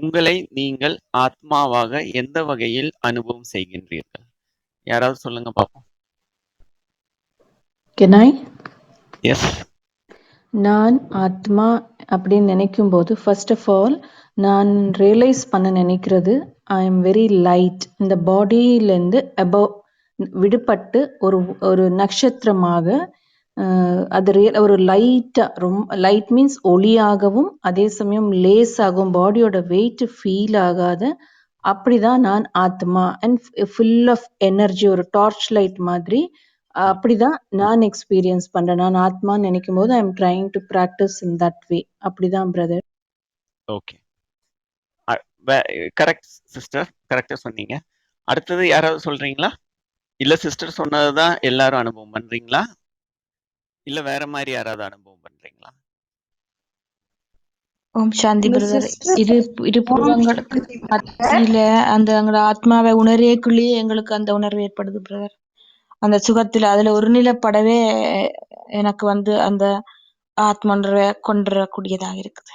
உங்களை நீங்கள் ஆத்மாவாக எந்த வகையில் அனுபவம் செய்கின்றீர்கள்? யாராவது சொல்லுங்க பாப்போம். Can I? எஸ். நான் ஆத்மா அப்படின்னு நினைக்கும்போது ஃபர்ஸ்ட் ஆஃப் ஆல் நான் ரியலைஸ் பண்ண நினைக்கிறது ஐ எம் வெரி லைட். இந்த பாடியிலேருந்து அபவ் விடுபட்டு ஒரு ஒரு நட்சத்திரமாக அது ஒரு லைட்டாக ரொம்ப லைட் மீன்ஸ் ஒளியாகவும் அதே சமயம் லேஸாகவும் பாடியோட வெயிட் ஃபீல் ஆகாத அப்படிதான் நான் ஆத்மா அண்ட் ஃபுல் ஆஃப் எனர்ஜி ஒரு டார்ச் லைட் மாதிரி அப்படிதான் நான் எக்ஸ்பீரியன்ஸ் பண்றேன். நான் ஆத்மான்னு நினைக்கும் போது I am trying to practise in that way. அப்படிதான் பிரதர். ஓகே, கரெக்ட் சிஸ்டர், கரெக்டா சொன்னீங்க. அடுத்தது யாராவது சொல்றீங்களா? இல்ல சிஸ்டர் சொன்னதுதான் எல்லாரும் அனுபவம் பண்றீங்களா? இல்ல வேற மாதிரி யாராவது அனுபவம் பண்றீங்களா? ஓம் சாந்தி உங்க பிரதர். சிஸ்டர் இரு புருவங்களுக்கு மத்தியில அந்த எங்களோட ஆத்மாவை உணரேக்குள்ளேயே எங்களுக்கு அந்த உணர்வு ஏற்படுது பிரதர். அந்த சுகத்துல அதுல ஒரு நிலப்படவே எனக்கு அந்த ஆத்மன்ற கொண்டுறக்கூடியதாக இருக்குது.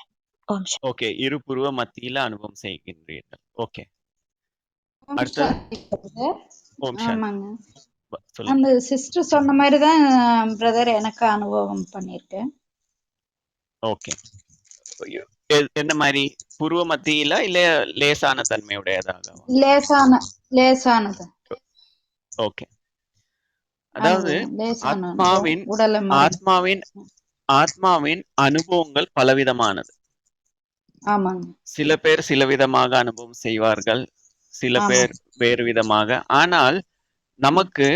ஓம் சாந்தி. ஓகே, இரு புருவ மத்தியில அனுபவம் செய்கின்றீர்கள். ஓகே, ஓம் அடுத்தது. சாந்தி பிரதர். ஓம் சாந்தி. ஆமாங்க, சொல்லுங்க. அந்த சிஸ்டர் சொன்ன மாதிரி தான் பிரதர் எனக்கு அனுபவம் பண்ணியிருக்கேன். ஓகே, என்ன மாதிரி? புருவ மத்தியில இல்ல லேசான தன்மையுடையதாக? லேசானது. ஓகே, அதாவது லேசான ஆத்மாவின் உடலை ஆத்மாவின் ஆத்மாவின் அனுபவங்கள் பலவிதமானது. ஆமாங்க. சில பேர் சில விதமாக அனுபவம் செய்வார்கள், சில பேர் வேறு விதமாக. ஆனால் நமக்கு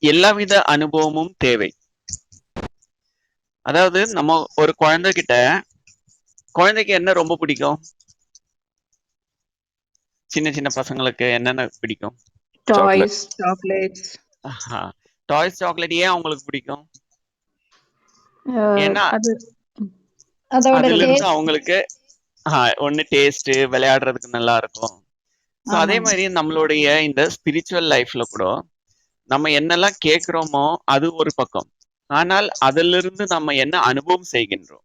எல்லாவித அனுபவமும் தேவை. அதாவது நம்ம ஒரு குழந்தைக்கு என்ன ரொம்ப பிடிக்கும்? சின்ன சின்ன பசங்களுக்கு என்னென்ன பிடிக்கும்? Toys, chocolates. Toys, chocolate. ஏன் அவங்களுக்கு பிடிக்கும்? ஏன்னா அதுல இருந்து அவங்களுக்கு ஒண்ணு டேஸ்ட், விளையாடுறதுக்கு நல்லா இருக்கும். ஸோ அதே மாதிரி நம்மளுடைய இந்த ஸ்பிரிச்சுவல் லைஃப்ல கூட நம்ம என்னெல்லாம் கேட்கிறோமோ அது ஒரு பக்கம். ஆனால் அதிலிருந்து நம்ம என்ன அனுபவம் செய்கின்றோம்?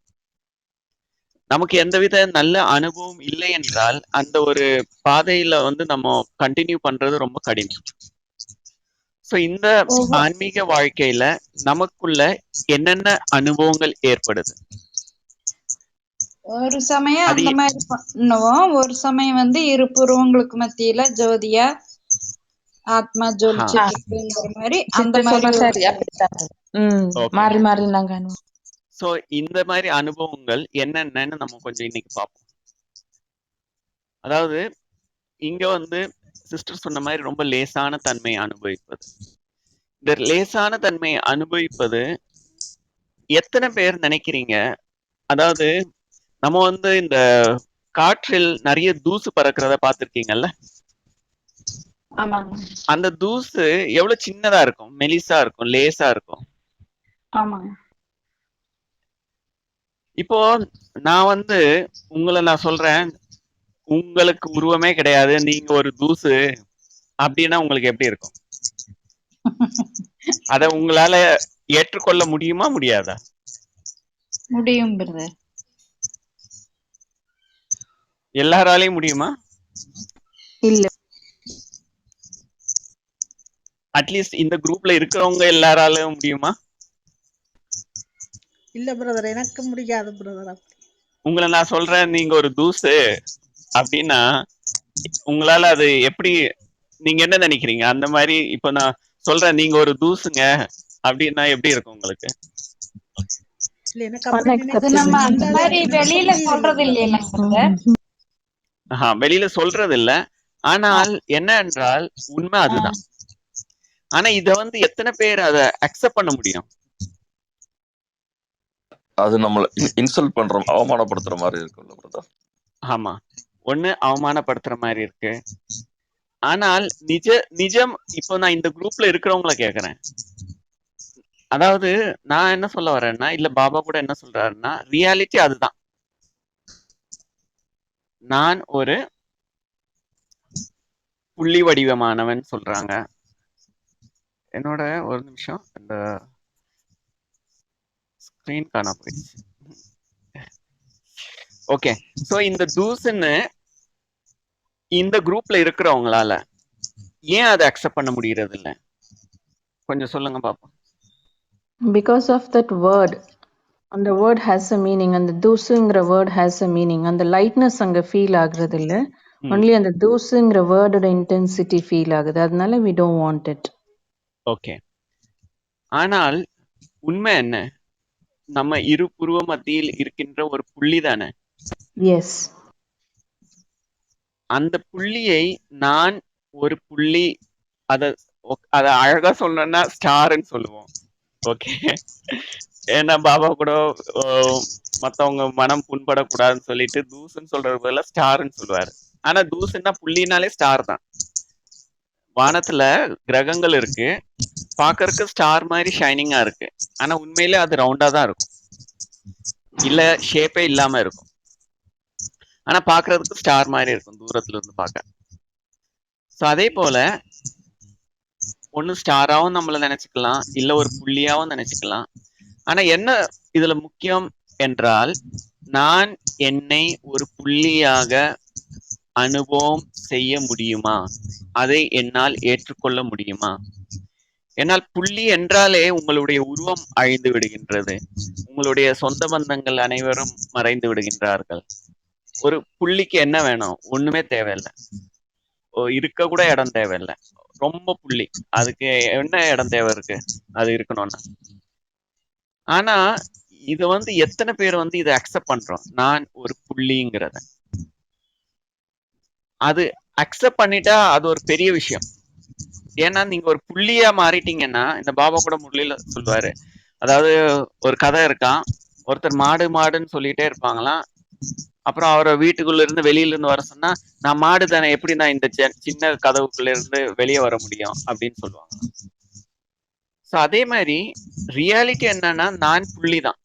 நமக்கு எந்தவித நல்ல அனுபவம் இல்லை என்றால் அந்த ஒரு பாதையில நம்ம கண்டினியூ பண்றது ரொம்ப கடினம். ஸோ இந்த ஆன்மீக வாழ்க்கையில நமக்குள்ள என்னென்ன அனுபவங்கள் ஏற்படுது? ஒரு சமயம் அந்த மாதிரி பண்ணுவோம், ஒரு சமயம் இரு புருவங்களுக்கு மத்தியில ஜோதியா ஆத்மா ஜொலிச்சுட்டு இருக்குங்கிற மாதிரி அந்த மாதிரி மாறி மாறி நாங்க அனுபவம். ஸோ இந்த மாதிரி அனுபவங்கள் என்னென்னன்னு நம்ம கொஞ்சம் இன்னைக்கு பார்ப்போம். அதாவது இங்க சிஸ்டர் சொன்ன மாதிரி ரொம்ப லேசான தன்மையை அனுபவிப்பது. இந்த லேசான தன்மையை அனுபவிப்பது எத்தனை பேர் நினைக்கிறீங்க? அதாவது நம்ம இந்த காற்றில் நிறைய தூசு பறக்கிறத பார்த்திருக்கீங்கல்ல? அந்த தூசு எவ்வளவு சின்னதா இருக்கும், மெலிசா இருக்கும், லேசா இருக்கும். இப்போ நான் உங்களை நான் சொல்றேன், உங்களுக்கு உருவமே கிடையாது, நீங்க ஒரு தூசு அப்படின்னா உங்களுக்கு எப்படி இருக்கும்? அத உங்களால ஏற்றுக்கொள்ள முடியுமா, முடியாதா? முடியும் பிரதர். எல்லாராலையும் முடியுமா? இல்ல. அட்லீஸ்ட் இந்த குரூப்ல இருக்கிறவங்க எல்லாராலும் முடியுமா? இல்ல பிரதர், எனக்கு முடியாது பிரதர். உங்களை நான் சொல்றேன், நீங்க ஒரு தூசு அப்படின்னா உங்களால அது எப்படி, நீங்க என்ன நினைக்கிறீங்க? அந்த மாதிரி இப்ப நான் சொல்றேன், நீங்க ஒரு தூசுங்க அப்படின்னா எப்படி இருக்கும் உங்களுக்கு? வெளியில சொல்றது இல்ல. வெளியில சொல்றது இல்ல. ஆனால் என்ன என்றால் உண்மை அதுதான். ஆனா இத எத்தனை பேர் அதை அக்செப்ட் பண்ண முடியும்? அது நம்மள இன்சல்ட் பண்றோம், அவமானப்படுத்துற மாதிரி இருக்கும்ல பிரதர். ஆமா, ஒண்ணு அவமானப்படுத்துற மாதிரி இருக்கு. ஆனால் நிஜம் இப்போ நான் இந்த குரூப்ல இருக்கிறவங்கள கேக்குறேன். அதாவது நான் என்ன சொல்ல வரேன்னா, இல்ல பாபா கூட என்ன சொல்றாருன்னா, ரியாலிட்டி அதுதான். நான் ஒரு புள்ளி வடிவமானவன் சொல்றாங்க. என்னோட ஒரு நிமிஷம், இந்த ஸ்கிரீன் காண போயிடுச்சு. ஓகே, சோ இந்த தூசுன்னு இந்த குரூப்ல இருக்கிறவங்களால ஏன் அதை அக்செப்ட் பண்ண முடியறது இல்ல? கொஞ்சம் சொல்லுங்க பாப்போம். Because of that word, அந்த வேர்ட் ஹேஸ் அ மீனிங். அந்த தூசுங்கிற வேர்ட் ஹேஸ் அ மீனிங். அந்த லைட்னஸ் அங்கே ஃபீல் ஆகுறது இல்லை. ஒன்லி அந்த தூசுங்கிற வேர்டோட இன்டென்சிட்டி ஃபீல் ஆகுது. அதனால we don't want it. Okay. ஆனால் உண்மை என்ன? நம்ம இரு புருவ மத்தியில் இருக்கின்ற ஒரு புள்ளி தானே. எஸ். அந்த புள்ளியை நான் ஒரு புள்ளி, அத அழகா சொல்லணும்னா ஸ்டார்ன்னு சொல்லுவோம். ஓகே. ஏன்னா பாபா கூட மத்தவங்க மனம் புண்படக்கூடாதுன்னு சொல்லிட்டு தூசுன்னு சொல்றது பதிலா ஸ்டார்ன்னு சொல்லுவாரு. ஆனா தூசுன்னா புள்ளினாலே ஸ்டார் தான். வானத்துல கிரகங்கள் இருக்கு, பாக்கறதுக்கு ஸ்டார் மாதிரி ஷைனிங்கா இருக்கு. ஆனா உண்மையிலே அது ரவுண்டா தான் இருக்கும், இல்ல ஷேப்பே இல்லாம இருக்கும். ஆனா பாக்குறதுக்கு ஸ்டார் மாதிரி இருக்கும் தூரத்துல இருந்து பார்க்க. ஸோ அதே போல ஒண்ணு ஸ்டாராவும் நம்மள நினைச்சுக்கலாம், இல்ல ஒரு புள்ளியாவும் நினைச்சுக்கலாம். ஆனா என்ன இதுல முக்கியம் என்றால், நான் என்னை ஒரு புள்ளியாக அனுபவம் செய்ய முடியுமா? அதை என்னால் ஏற்றுக்கொள்ள முடியுமா? என்னால் புள்ளி என்றாலே உங்களுடைய உருவம் அழிந்து விடுகின்றது, உங்களுடைய சொந்த பந்தங்கள் அனைவரும் மறைந்து விடுகின்றார்கள். ஒரு புள்ளிக்கு என்ன வேணும்? ஒண்ணுமே தேவையில்லை, இருக்க கூட இடம் தேவையில்லை. ரொம்ப புள்ளி, அதுக்கு என்ன இடம் தேவை இருக்கு அது இருக்கணும்னா? ஆனா இது எத்தனை பேர் இதை அக்செப்ட் பண்றோம்? நான் ஒரு புள்ளிங்கிறத அது அக்செப்ட் பண்ணிட்டா அது ஒரு பெரிய விஷயம். ஏன்னா நீங்க ஒரு புள்ளியா மாறிட்டீங்கன்னா, இந்த பாபா கூட முரளியில சொல்லுவாரு, அதாவது ஒரு கதை இருக்கான், ஒருத்தர் மாடு மாடுன்னு சொல்லிட்டே இருப்பாங்களாம். அப்புறம் அவரை வீட்டுக்குள்ள இருந்து வெளியில இருந்து வர சொன்னா, நான் மாடு தானே, எப்படி நான் இந்த சின்ன கதவுக்குள்ள இருந்து வெளியே வர முடியும் அப்படின்னு சொல்லுவாங்க. ஸோ அதே மாதிரி ரியாலிட்டி என்னன்னா, நான் புள்ளி தான்.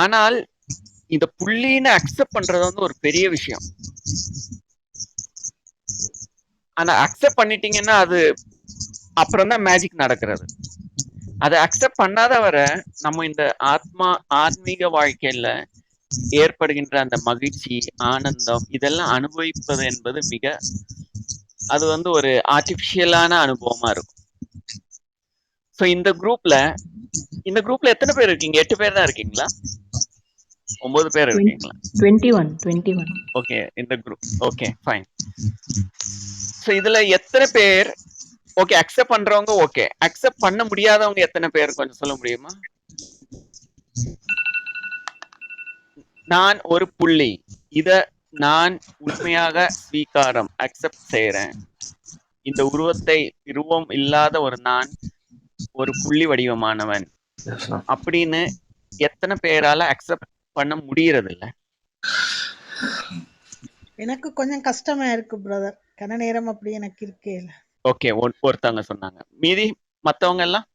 ஆனால் இந்த புள்ளின்னு அக்செப்ட் பண்றது ஒரு பெரிய விஷயம். ஆனா அக்செப்ட் பண்ணிட்டீங்கன்னா அது அப்புறம் தான் மேஜிக் நடக்கிறது. அதை அக்செப்ட் பண்ணாத வர நம்ம இந்த ஆன்மீக வாழ்க்கையில ஏற்படுகின்ற அந்த மகிழ்ச்சி, ஆனந்தம் இதெல்லாம் அனுபவிப்பது என்பது அது ஒரு ஆர்டிபிஷியலான அனுபவமா இருக்கும். ஸோ இந்த குரூப்ல எத்தனை பேர் இருக்கீங்க? 8 பேர் தான் இருக்கீங்களா? 9 பேர் இருக்கீங்களா? 21. ஓகே, இந்த குரூப். Okay, fine. ஸோ இதுல எத்தனை பேர் ஓகே அக்செப்ட் பண்றவங்க? ஓகே, அக்செப்ட் பண்ண முடியாதவங்க எத்தனை பேர் கொஞ்சம் சொல்ல முடியுமா? நான் ஒரு புள்ளி, இத நான் உண்மையாக ஸ்வீகாரம் அக்செப்ட் செய்யறேன். இந்த உருவம் இல்லாத ஒரு நான் ஒரு புள்ளி வடிவமானவன் அப்படின்னு எத்தனை பேரால அக்செப்ட் பண்ண முடியறது இல்ல? எனக்கு கொஞ்சம் கஷ்டமா இருக்கு பிரதர். கன நேரம் அப்படி எனக்கு இருக்கே இல்ல. ஓகே, ஒருத்தவங்க சொன்னாங்க. மீதி மத்தவங்க எல்லாம்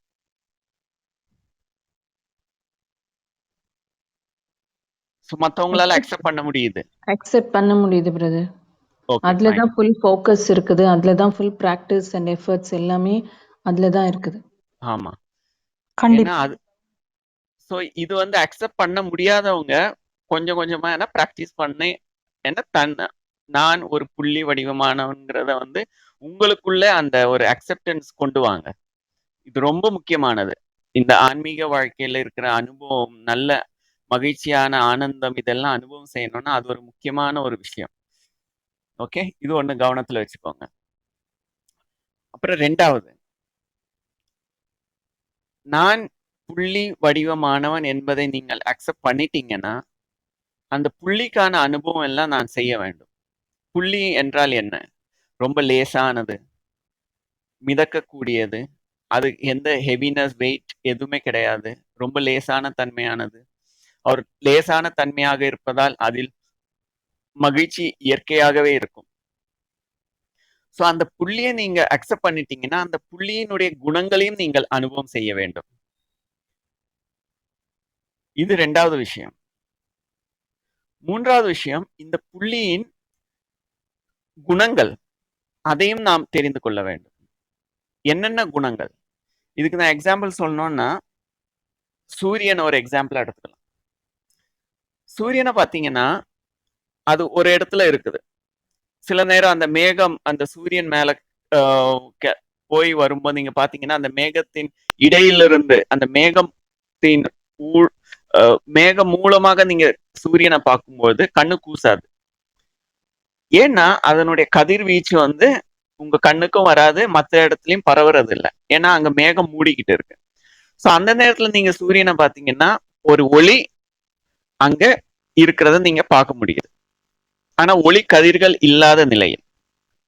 மத்தவங்களால அக்செப்ட் பண்ண முடியுது. அக்செப்ட் பண்ண முடியுது பிரதர். ஓகே, அதுல தான் ஃபுல் ஃபோக்கஸ் இருக்குது. அதுல தான் ஃபுல் பிராக்டிஸ் அண்ட் எஃபர்ட்ஸ் எல்லாமே அதுல தான் இருக்குது. ஆமா, ஏன்னா கண்டிப்பா. அது ஸோ இது அக்செப்ட் பண்ண முடியாதவங்க கொஞ்சம் கொஞ்சமா என்ன பிராக்டிஸ் பண்ணி என்ன நான் ஒரு புள்ளி வடிவமானவங்கிறத உங்களுக்குள்ள அந்த ஒரு அக்செப்டன்ஸ் கொண்டு வாங்க. இது ரொம்ப முக்கியமானது. இந்த ஆன்மீக வாழ்க்கையில இருக்கிற அனுபவம், நல்ல மகிழ்ச்சியான ஆனந்தம் இதெல்லாம் அனுபவம் செய்யணும்னா அது ஒரு முக்கியமான ஒரு விஷயம். ஓகே, இது ஒண்ணு கவனத்துல வச்சுக்கோங்க. அப்புறம் 2வது, நான் புள்ளி வடிவமானவன் என்பதை நீங்கள் அக்செப்ட் பண்ணிட்டீங்கன்னா, அந்த புள்ளிக்கான அனுபவம் எல்லாம் நான் செய்ய வேண்டும். புள்ளி என்றால் என்ன? ரொம்ப லேசானது, மிதக்கக்கூடியது, அது எந்த ஹெவினஸ் வெயிட் எதுவுமே கிடையாது, ரொம்ப லேசான தன்மையானது. அவர் லேசான தன்மையாக இருப்பதால் அதில் மகிழ்ச்சி இயற்கையாகவே இருக்கும். ஸோ அந்த புள்ளியை நீங்க அக்செப்ட் பண்ணிட்டீங்கன்னா, அந்த புள்ளியினுடைய குணங்களையும் நீங்கள் அனுபவம் செய்ய வேண்டும். இது 2வது விஷயம். 3வது விஷயம், இந்த புள்ளியின் குணங்கள், அதையும் நாம் தெரிந்து கொள்ள வேண்டும். என்னென்ன குணங்கள்? இதுக்கு நான் எக்ஸாம்பிள் சொல்லணும்னா, சூரியன் ஒரு எக்ஸாம்பிள் எடுத்துக்கலாம். சூரியனை பார்த்தீங்கன்னா, அது ஒரு இடத்துல இருக்குது. சில நேரம் அந்த மேகம் அந்த சூரியன் மேல போய் வரும்போது நீங்க பாத்தீங்கன்னா அந்த மேகத்தின் இடையிலிருந்து அந்த மேகத்தின் மேகம் மூலமாக நீங்க சூரியனை பார்க்கும்போது கண்ணு கூசாது. ஏன்னா அதனுடைய கதிர்வீச்சு வந்து உங்க கண்ணுக்கும் வராது, மற்ற இடத்துலயும் பரவுறது இல்லை. ஏன்னா அங்க மேகம் மூடிக்கிட்டு இருக்கு. ஸோ அந்த நேரத்துல நீங்க சூரியனை பார்த்தீங்கன்னா ஒரு ஒளி அங்க இருக்கிறத நீங்க பார்க்க முடியுது. ஆனா ஒளி கதிர்கள் இல்லாத நிலையில்.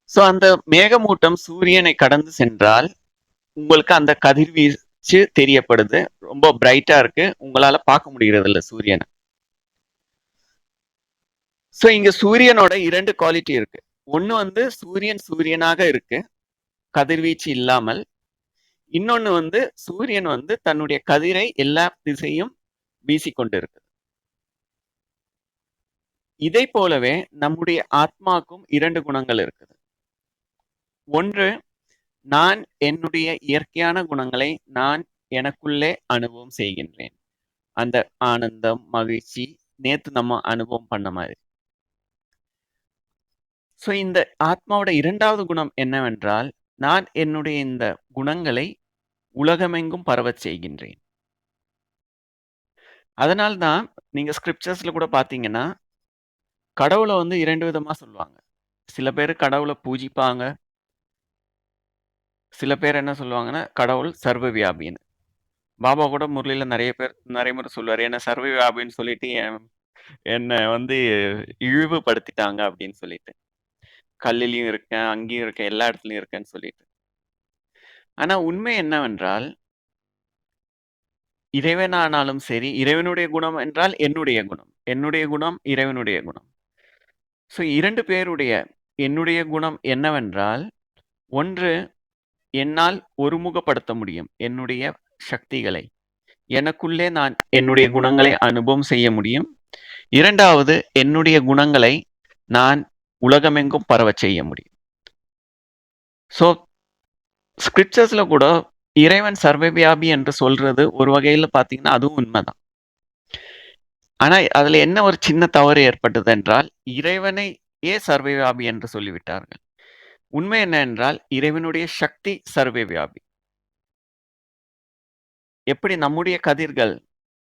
ஸோ அந்த மேகமூட்டம் சூரியனை கடந்து சென்றால் உங்களுக்கு அந்த கதிர்வீச்சு தெரியப்படுது, ரொம்ப பிரைட்டா இருக்கு, உங்களால பார்க்க முடிகிறது இல்லை சூரியனை. ஸோ இங்க சூரியனோட 2 குவாலிட்டி இருக்கு. ஒண்ணு வந்து சூரியனாக இருக்கு, கதிர்வீச்சு இல்லாமல். இன்னொன்னு வந்து சூரியன் வந்து தன்னுடைய கதிரை எல்லா திசையும் வீசிக்கொண்டு இருக்கு. இதை போலவே நம்முடைய ஆத்மாக்கும் 2 குணங்கள் இருக்குது. ஒன்று, நான் என்னுடைய இயற்கையான குணங்களை நான் எனக்குள்ளே அனுபவம் செய்கின்றேன். அந்த ஆனந்தம், மகிழ்ச்சி, நேத்து நம்ம அனுபவம் பண்ண மாதிரி. ஸோ இந்த ஆத்மாவோட 2வது குணம் என்னவென்றால், நான் என்னுடைய இந்த குணங்களை உலகமெங்கும் பரவச் செய்கின்றேன். அதனால்தான் நீங்க ஸ்கிரிப்சர்ஸ்ல கூட பார்த்தீங்கன்னா, கடவுளை வந்து 2 விதமா சொல்லுவாங்க. சில பேர் கடவுளை பூஜிப்பாங்க. சில பேர் என்ன சொல்லுவாங்கன்னா, கடவுள் சர்வ வியாபின்னு. பாபா கூட முரளியில நிறைய முறை சொல்லுவாரு. என்ன சர்வ வியாபின்னு சொல்லிட்டு என்னை வந்து இழிவுபடுத்திட்டாங்க அப்படின்னு சொல்லிட்டு. கல்லிலையும் இருக்கேன், அங்கேயும் இருக்கேன், எல்லா இடத்துலயும் இருக்கேன்னு சொல்லிட்டு. ஆனா உண்மை என்னவென்றால், இறைவனானாலும் சரி, இறைவனுடைய குணம் என்றால் என்னுடைய குணம், என்னுடைய குணம் இறைவனுடைய குணம். ஸோ 2 பேருடைய என்னுடைய குணம் என்னவென்றால், ஒன்று, என்னால் ஒருமுகப்படுத்த முடியும் என்னுடைய சக்திகளை. எனக்குள்ளே நான் என்னுடைய குணங்களை அனுபவம் செய்ய முடியும். 2வது, என்னுடைய குணங்களை நான் உலகமெங்கும் பரவச் செய்ய முடியும். ஸோ ஸ்கிரிப்சர்ஸ்ல கூட இறைவன் சர்வவியாபி என்று சொல்றது ஒரு வகையில பார்த்தீங்கன்னா அதுவும் உண்மைதான். ஆனா அதுல என்ன ஒரு சின்ன தவறு ஏற்பட்டது என்றால், இறைவனையே சர்வவியாபி என்று சொல்லிவிட்டார்கள். உண்மை என்ன என்றால், இறைவனுடைய சக்தி சர்வவியாபி. எப்படி நம்முடைய கதிர்கள்,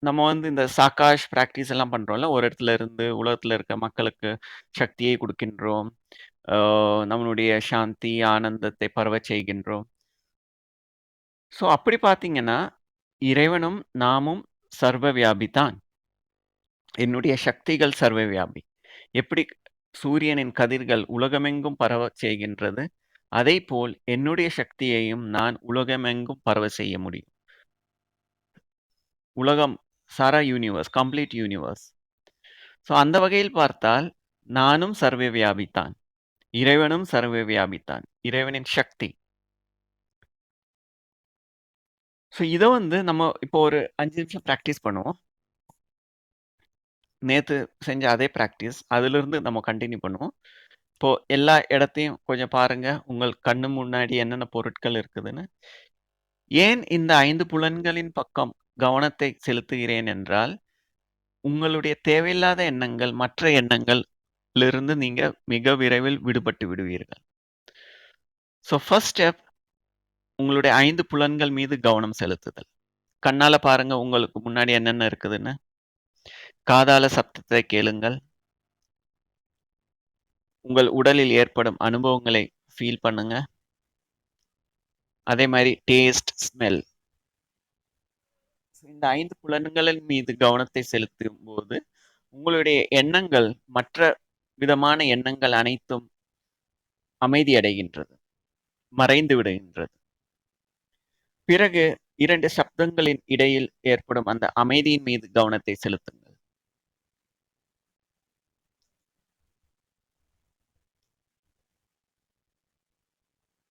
நம்ம வந்து இந்த சாகாஷ் பிராக்டிஸ் எல்லாம் பண்றோம்ல, ஒரு இடத்துல இருந்து உலகத்துல இருக்க மக்களுக்கு சக்தியை கொடுக்கின்றோம், நம்மளுடைய சாந்தி ஆனந்தத்தை பரவச் செய்கின்றோம். ஸோ அப்படி பார்த்தீங்கன்னா இறைவனும் நாமும் சர்வவியாபி தான். என்னுடைய சக்திகள் சர்வவியாபி. எப்படி சூரியனின் கதிர்கள் உலகமெங்கும் பரவச் செய்கின்றது, அதே போல் என்னுடைய சக்தியையும் நான் உலகமெங்கும் பரவ செய்ய முடியும். உலகம் சாரா யூனிவர்ஸ், கம்ப்ளீட் யூனிவர்ஸ். ஸோ அந்த வகையில் பார்த்தால் நானும் சர்வவியாபித்தான், இறைவனும் சர்வவியாபித்தான், இறைவனின் சக்தி. ஸோ இதை வந்து நம்ம இப்போ ஒரு 5 நிமிஷம் ப்ராக்டிஸ் பண்ணுவோம். நேத்து செஞ்ச அதே ப்ராக்டிஸ் அதிலிருந்து நம்ம கண்டினியூ பண்ணுவோம். இப்போ எல்லா இடத்தையும் கொஞ்சம் பாருங்க, உங்கள் கண்ணு முன்னாடி என்னென்ன பொருட்கள் இருக்குதுன்னு. ஏன் இந்த 5 புலன்களின் பக்கம் கவனத்தை செலுத்துகிறேன் என்றால், உங்களுடைய தேவையில்லாத எண்ணங்கள், மற்ற எண்ணங்களிலிருந்து நீங்க மிக விரைவில் விடுபட்டு விடுவீர்கள். ஸோ ஃபர்ஸ்ட் ஸ்டெப், உங்களுடைய 5 புலன்கள் மீது கவனம் செலுத்துதல். கண்ணால பாருங்க உங்களுக்கு முன்னாடி என்னென்ன இருக்குதுன்னு. காதால சப்தத்தை கேளுங்கள். உங்கள் உடலில் ஏற்படும் அனுபவங்களை ஃபீல் பண்ணுங்க. அதே மாதிரி டேஸ்ட், ஸ்மெல். இந்த 5 புலன்களின் மீது கவனத்தை செலுத்தும் போது உங்களுடைய எண்ணங்கள், மற்ற விதமான எண்ணங்கள் அனைத்தும் அமைதி அடைகின்றது, மறைந்து விடுகின்றது. பிறகு 2 சப்தங்களின் இடையில் ஏற்படும் அந்த அமைதியின் மீது கவனத்தை செலுத்துங்கள்.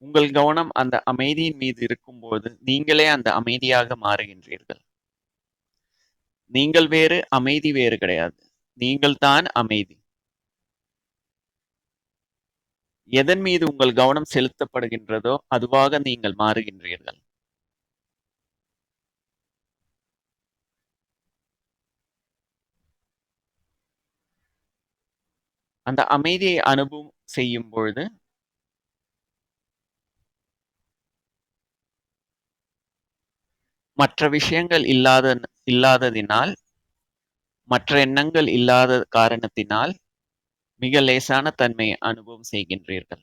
உங்கள் கவனம் அந்த அமைதியின் மீது இருக்கும்போது நீங்களே அந்த அமைதியாக மாறுகின்றீர்கள். நீங்கள் வேறு, அமைதி வேறு கிடையாது. நீங்கள் தான் அமைதி. எதன் மீது உங்கள் கவனம் செலுத்தப்படுகின்றதோ அதுவாக நீங்கள் மாறுகின்றீர்கள். அந்த அமைதியை அனுபவம் செய்யும் பொழுது மற்ற விஷயங்கள் இல்லாததினால், மற்ற எண்ணங்கள் இல்லாத காரணத்தினால் மிக லேசான தன்மையை அனுபவம் செய்கின்றீர்கள்.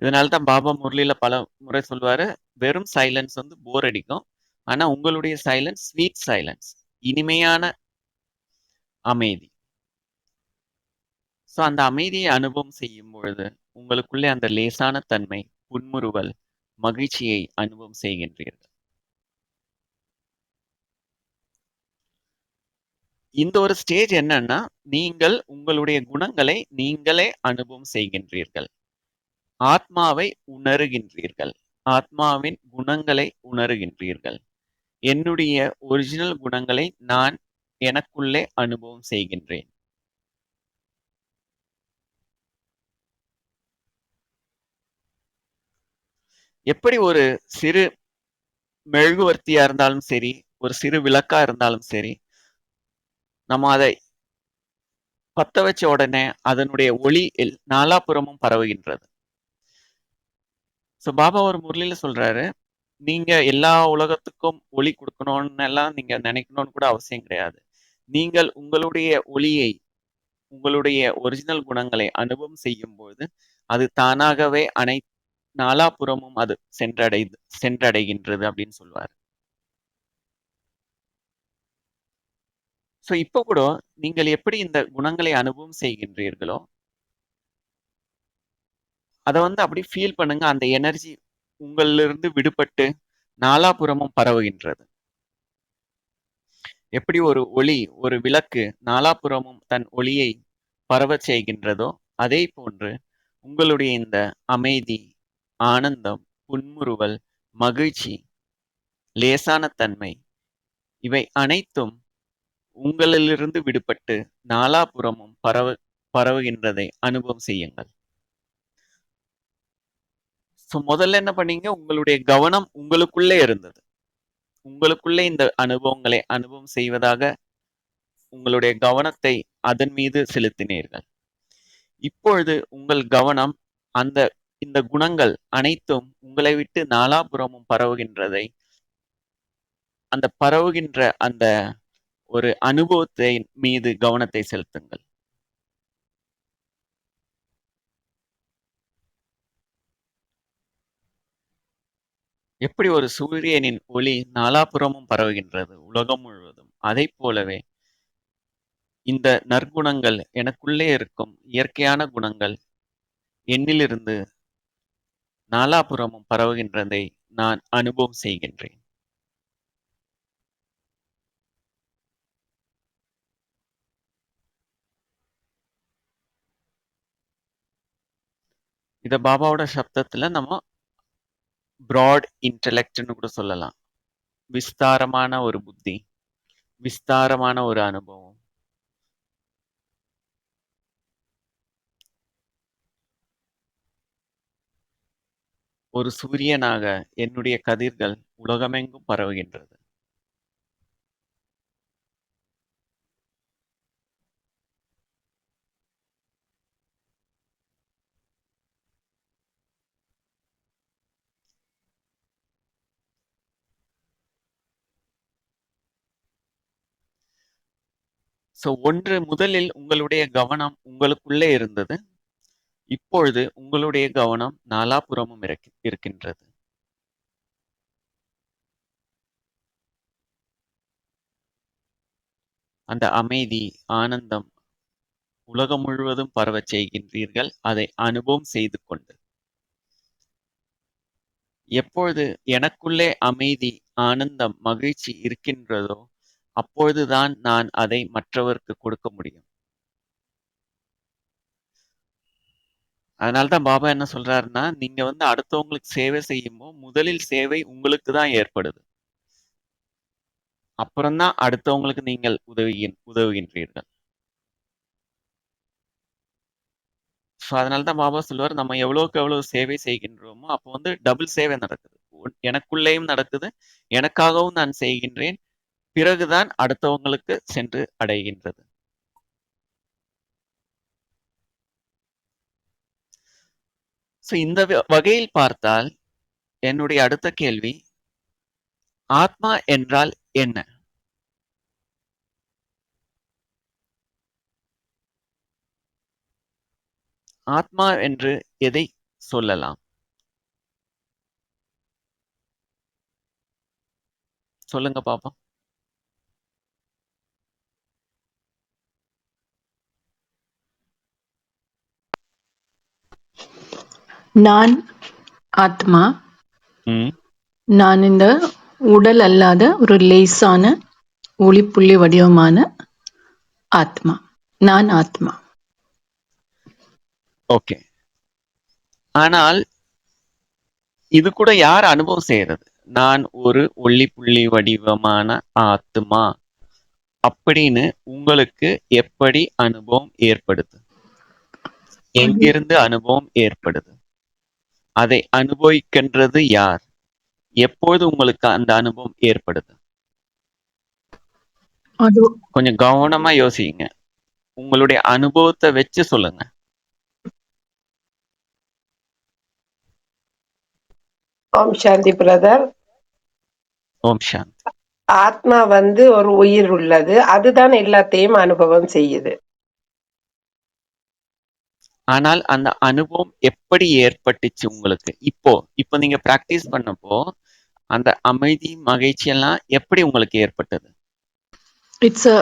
இதனால தான் பாபா முரளியில பல முறை சொல்வாரு, வெறும் சைலன்ஸ் வந்து போர் அடிக்கும். ஆனா உங்களுடைய சைலன்ஸ் ஸ்வீட் சைலன்ஸ், இனிமையான அமைதி. ஸோ அந்த அமைதியை அனுபவம் செய்யும் பொழுது உங்களுக்குள்ளே அந்த லேசான தன்மை, புன்முறுவல், மகிழ்ச்சியை அனுபவம் செய்கின்றீர்கள். இந்த ஒரு ஸ்டேஜ் என்னன்னா, நீங்கள் உங்களுடைய குணங்களை நீங்களே அனுபவம் செய்கின்றீர்கள். ஆத்மாவை உணருகின்றீர்கள். ஆத்மாவின் குணங்களை உணருகின்றீர்கள். என்னுடைய ஒரிஜினல் குணங்களை நான் எனக்குள்ளே அனுபவம் செய்கின்றேன். எப்படி ஒரு சிறு மெழுகுவர்த்தியா இருந்தாலும் சரி, ஒரு சிறு விளக்கா இருந்தாலும் சரி, நம்ம அதை பத்த வச்ச உடனே அதனுடைய ஒளி நாலாபுறமும் பரவுகின்றது. ஸோ பாபா ஒரு முரளியில சொல்றாரு, நீங்க எல்லா உலகத்துக்கும் ஒளி கொடுக்கணும்னு எல்லாம் நீங்க நினைக்கணும்னு கூட அவசியம் கிடையாது. நீங்கள் உங்களுடைய ஒளியை, உங்களுடைய ஒரிஜினல் குணங்களை அனுபவம் செய்யும் போது அது தானாகவே நாலாபுறமும் அது சென்றடைகின்றது அப்படின்னு சொல்லுவார். ஸோ இப்போ கூட நீங்கள் எப்படி இந்த குணங்களை அனுபவம் செய்கின்றீர்களோ அதை வந்து அப்படி ஃபீல் பண்ணுங்க. அந்த எனர்ஜி உங்களிலிருந்து விடுபட்டு நாலாபுறமும் பரவுகின்றது. எப்படி ஒரு ஒளி, ஒரு விளக்கு நாலாபுறமும் தன் ஒளியை பரவச் செய்கின்றதோ அதே போன்று உங்களுடைய இந்த அமைதி, ஆனந்தம், புன்முறுவல், மகிழ்ச்சி, லேசான தன்மை, இவை அனைத்தும் உங்களிலிருந்து விடுபட்டு நாலாபுறமும் பரவுகின்றதை அனுபவம் செய்யுங்கள். ஸோ முதல்ல என்ன பண்ணீங்க, உங்களுடைய கவனம் உங்களுக்குள்ளே இருந்தது. உங்களுக்குள்ளே இந்த அனுபவங்களை அனுபவம் செய்வதாக உங்களுடைய கவனத்தை அதன் மீது செலுத்தினீர்கள். இப்பொழுது உங்கள் கவனம் இந்த குணங்கள் அனைத்தும் உங்களை விட்டு நாலாபுறமும் பரவுகின்றதை, அந்த பரவுகின்ற அந்த ஒரு அனுபவத்தை மீது கவனத்தை செலுத்துங்கள். எப்படி ஒரு சூரியனின் ஒளி நாலாபுறமும் பரவுகின்றது உலகம் முழுவதும், அதை போலவே இந்த நற்குணங்கள், எனக்குள்ளே இருக்கும் இயற்கையான குணங்கள் என்னிலிருந்து நாலாபுறமும் பரவுகின்றதை நான் அனுபவம் செய்கின்றேன். இத பாபாவோட சப்தத்துல நம்ம பிராட் இன்டெலெக்ட்னு கூட சொல்லலாம். விஸ்தாரமான ஒரு புத்தி, விஸ்தாரமான ஒரு அனுபவம். ஒரு சூரியனாக என்னுடைய கதிர்கள் உலகமெங்கும் பரவுகின்றது. ஸோ முதலில் உங்களுடைய கவனம் உங்களுக்குள்ளே இருந்தது. இப்பொழுது உங்களுடைய கவனம் நாலாபுறமும் இருக்கின்றது. அந்த அமைதி, ஆனந்தம் உலகம் முழுவதும் பரவச் செய்கின்றீர்கள், அதை அனுபவம் செய்து கொண்டு. எப்பொழுது எனக்குள்ளே அமைதி, ஆனந்தம், மகிழ்ச்சி இருக்கின்றதோ அப்பொழுதுதான் நான் அதை மற்றவருக்கு கொடுக்க முடியும். அதனால்தான் பாபா என்ன சொல்றாருன்னா, நீங்க வந்து அடுத்தவங்களுக்கு சேவை செய்யும்போது முதலில் சேவை உங்களுக்கு தான் ஏற்படுது. அப்புறம்தான் அடுத்தவங்களுக்கு நீங்கள் உதவுகின்றீர்கள். ஸோ அதனால்தான் பாபா சொல்லுவார், நம்ம எவ்வளவுக்கு எவ்வளவு சேவை செய்கின்றோமோ அப்போ வந்து டபுள் சேவை நடக்குது. எனக்குள்ளேயும் நடக்குது, எனக்காகவும் நான் செய்கின்றேன், பிறகுதான் அடுத்தவங்களுக்கு சென்று அடைகின்றது. ஸோ இந்த வகையில் பார்த்தால் என்னுடைய அடுத்த கேள்வி, ஆத்மா என்றால் என்ன? ஆத்மா என்று எதை சொல்லலாம்? சொல்லுங்க பாப்போம். நான் ஆத்மா. ம். நான் இந்த உடல் அல்லாத ஒரு லேசான ஒளிப்புள்ளி வடிவமான ஆத்மா. நான் ஆத்மா. ஓகே. ஆனால் இது கூட யார் அனுபவம் செய்யறது? நான் ஒரு ஒளி புள்ளி வடிவமான ஆத்மா அப்படின்னு உங்களுக்கு எப்படி அனுபவம் ஏற்படுது? எங்கிருந்து அனுபவம் ஏற்படுது? அதை அனுபவிக்கின்றது யார்? எப்போது உங்களுக்கு அந்த அனுபவம் ஏற்படுது? அது கொஞ்சம் கவனமா யோசிங்க. உங்களுடைய அனுபவத்தை வச்சு சொல்லுங்க. ஓம் சாந்தி பிரதர். ஓம் சாந்தி. ஆத்மா ஒரு உயிர் உள்ளது, அதுதான் எல்லாத்தையும் அனுபவம் செய்யுது. ஆனால் அந்த அனுபவம் எப்படி ஏற்பட்டுச்சு உங்களுக்கு? இப்போ நீங்க பிராக்டிஸ் பண்ணப்போ அந்த அமைதி, மகிழ்ச்சி எல்லாம் எப்படி உங்களுக்கு ஏற்பட்டது? It's a